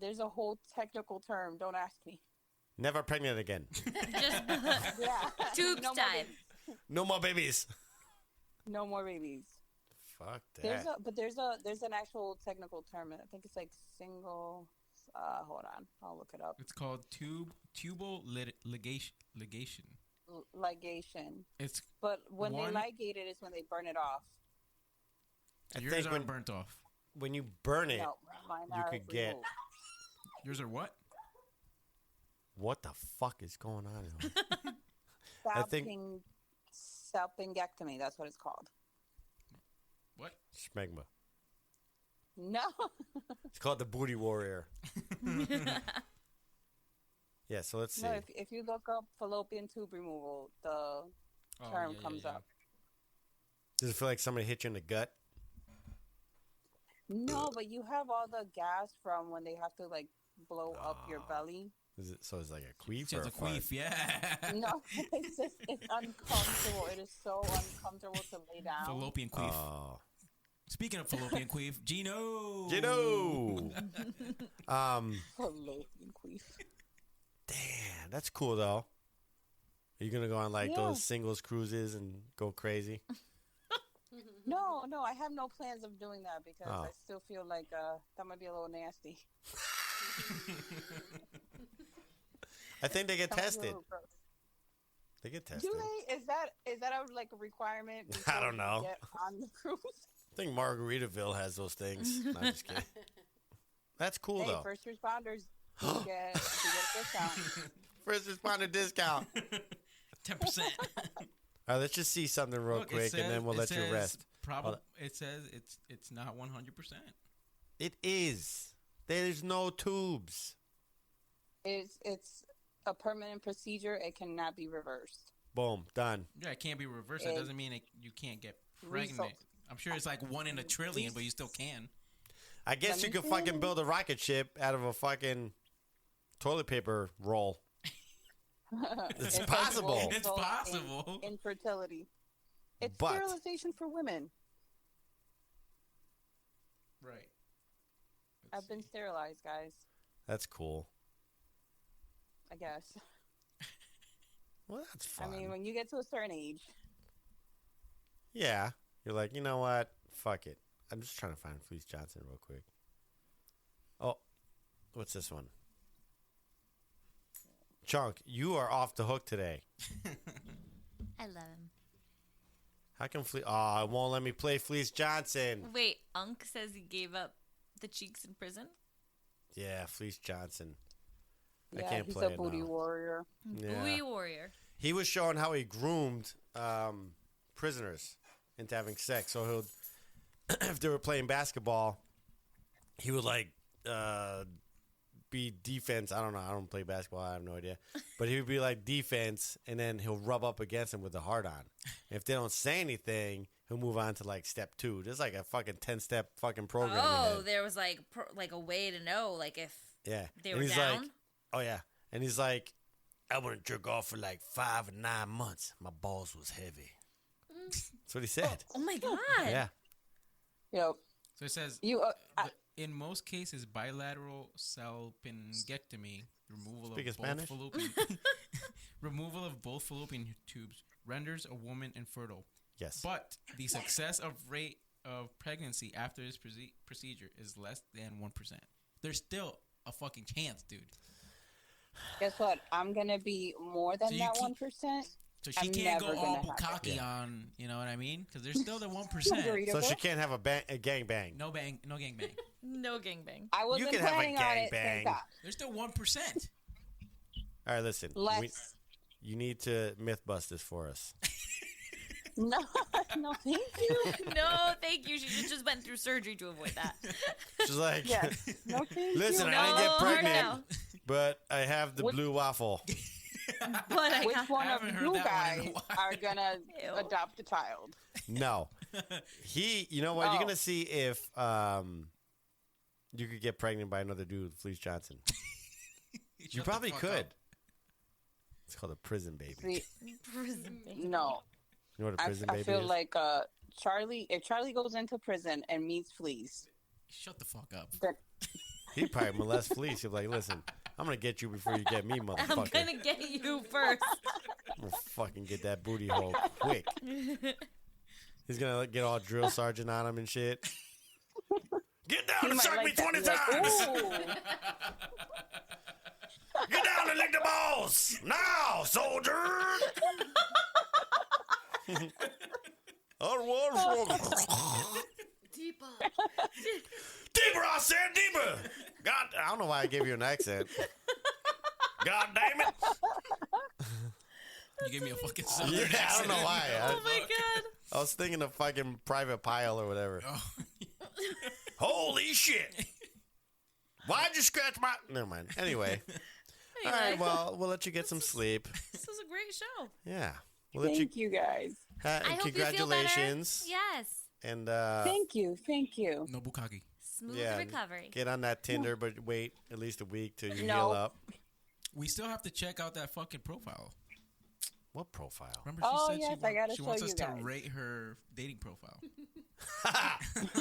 There's a whole technical term. Don't ask me. Never pregnant again. Just Yeah. tubes no more time. babies. No more babies. No more babies. Fuck that. There's an actual technical term. I think it's like single. Hold on, I'll look it up. It's called tubal ligation. Ligation. It's But when one- they ligate it is when they burn it off. I yours think aren't when, burnt off. when you burn it, No, mine you are could get. removed. Yours are what? What the fuck is going on? I think- Salpingectomy. That's what it's called. What? Smegma. No. It's called the booty warrior. Yeah, so let's see. No, if you look up fallopian tube removal, the term comes up. Does it feel like somebody hit you in the gut? No, but you have all the gas from when they have to like blow up your belly. Is it so? It's like a queef. It's a queef, yeah. No, it's uncomfortable. It is so uncomfortable to lay down. Fallopian queef. Speaking of fallopian queef, Gino. Fallopian queef. Damn, that's cool though. Are you gonna go on like those singles cruises and go crazy? No, I have no plans of doing that because I still feel like that might be a little nasty. I think they get tested. They get tested. Do they? Is that a requirement? I don't know. Get on the cruise? I think Margaritaville has those things. No, I'm just kidding. That's cool though. First responders get a discount. First responder discount. 10%. All right, let's just see something real quick, and then we'll let you rest. It says it's not 100%. It is. There's no tubes. It's a permanent procedure. It cannot be reversed. Boom, done. Yeah, it can't be reversed. That doesn't mean you can't get pregnant. I'm sure it's like 1 in a trillion, but you still can. I guess you could fucking build a rocket ship out of a fucking toilet paper roll. It's possible. It's possible. Infertility. It's But- sterilization for women. Right. I've been sterilized, guys. That's cool. I guess. Well, that's fun. I mean, when you get to a certain age. Yeah. You're like, you know what? Fuck it. I'm just trying to find Fleece Johnson real quick. Oh, what's this one? Chunk, you are off the hook today. I love him. How come Fleece? Oh, it won't let me play Fleece Johnson. Wait, Unc says he gave up the cheeks in prison? Yeah, Fleece Johnson. I Yeah, can't he's play a it booty now. warrior. Yeah. Booty warrior. He was showing how he groomed prisoners into having sex. So he'll, if they were playing basketball, he would like be defense. I don't know. I don't play basketball. I have no idea. But he would be like defense, and then he'll rub up against them with the hard on. If they don't say anything, he'll move on to like step 2. There's like a fucking 10-step fucking program. Oh, there was like a way to know like if they were he's down. Like, oh yeah, and he's like, I wouldn't jerk off for like 5 or 9 months. My balls was heavy. That's what he said. Oh my god. Yeah. Yep. So it says in most cases, bilateral salpingectomy, removal of both fallopian tubes, renders a woman infertile. Yes. But the success of rate of pregnancy after this procedure is less than 1%. There's still a fucking chance, dude. Guess what? I'm gonna be more than that 1%. So she can't go all bukkake on, you know what I mean? Because there's still the 1%. So she can't have a gang bang. No gang bang. No gang bang. I wasn't You can have a planning on gang it. bang. Thank God. There's still 1%. All right, listen. Less. You need to myth bust this for us. No, thank you. No, thank you. She just went through surgery to avoid that. She's like, yes. No, thank listen, you. I didn't get pregnant, No. but I have the blue waffle. But Which one of you guys are gonna adopt a child? No. You know what? You're going to see if you could get pregnant by another dude, Fleece Johnson. You probably could. Up. It's called a prison baby. Prison baby. No. You know what a prison baby I feel is? like if Charlie goes into prison and meets Fleece. Shut the fuck up. He'd probably molest Fleece. He'd be like, listen, I'm going to get you before you get me, motherfucker. I'm gonna get you first. I'm going to fucking get that booty hole quick. He's going to get all drill sergeant on him and shit. Get down and suck me 20 times! Get down and lick the balls! Now, soldier! Deeper. Deeper, I said deeper! God, I don't know why I gave you an accent. God damn it! You gave me a fucking Yeah, I don't know why. Oh my god. I was thinking of fucking Private Pile or whatever. Oh. Holy shit! Why'd you scratch my... Never mind. Anyway. All right, well, we'll let you get some sleep. This was a great show. Yeah. We'll let Thank you guys. I hope congratulations. you feel better. Yes. And Thank you. No bukkake. Smooth recovery. Get on that Tinder, but wait at least a week till you No. heal up. We still have to check out that fucking profile. What profile? Remember, she said yes, I gotta she show wants us you to guys. rate her dating profile. All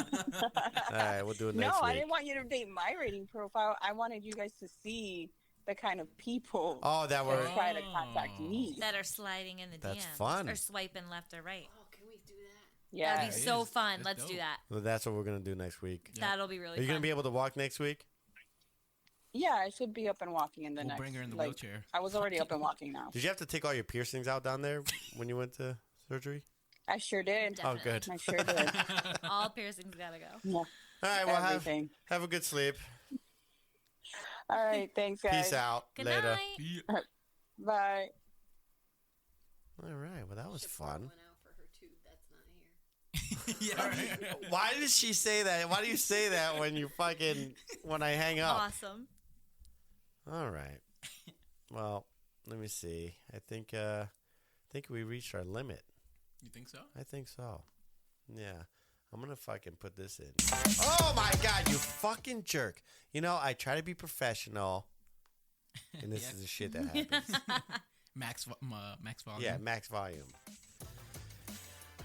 right, we'll do it next No, week. I didn't want you to date my rating profile. I wanted you guys to see the kind of people that were try to contact me. That are sliding in the That's DMs. fun. Or swiping left or right. Oh, can we do that? Yeah, That'd be so fun. Let's do that. Well, that's what we're gonna do next week. That'll be really Are you fun. gonna be able to walk next week? yeah. I should be up and walking in the We'll next. bring her in the like, wheelchair. I was already up and walking now. Did you have to take all your piercings out down there when you went to surgery? I sure did. Oh, good. I sure did. All piercings gotta go. Yeah. All right, well, Everything. have a good sleep. All right, thanks, guys. Peace out. Good Later. night. Bye. All right, well, that was fun. One out for her too. That's not here. Yeah, right. Why did she say that? Why do you say that when I hang up? Awesome. All right. Well, let me see. I think we reached our limit. You think so? I think so. Yeah. I'm going to fucking put this in. Oh, my God, you fucking jerk. You know, I try to be professional, and this is the shit that happens. Max volume. Yeah, max volume.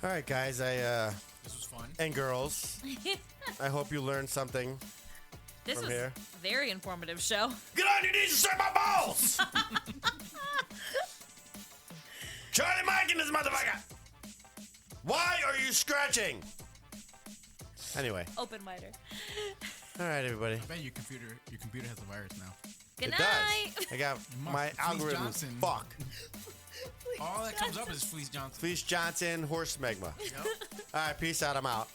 All right, guys, This was fun. and girls, I hope you learned something This from was here. a very informative show. Get on your knees and serve my balls! Charlie Mike in this motherfucker! Why are you scratching? Anyway, Open wider. all right, everybody. I bet your computer has a virus now. Good It night. does. I got my Fleece algorithm. Johnson. Fuck. All that comes up is Fleece Johnson. Fleece Johnson, horse smegma. Yep. All right, peace out. I'm out.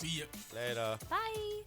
See ya. Later. Bye.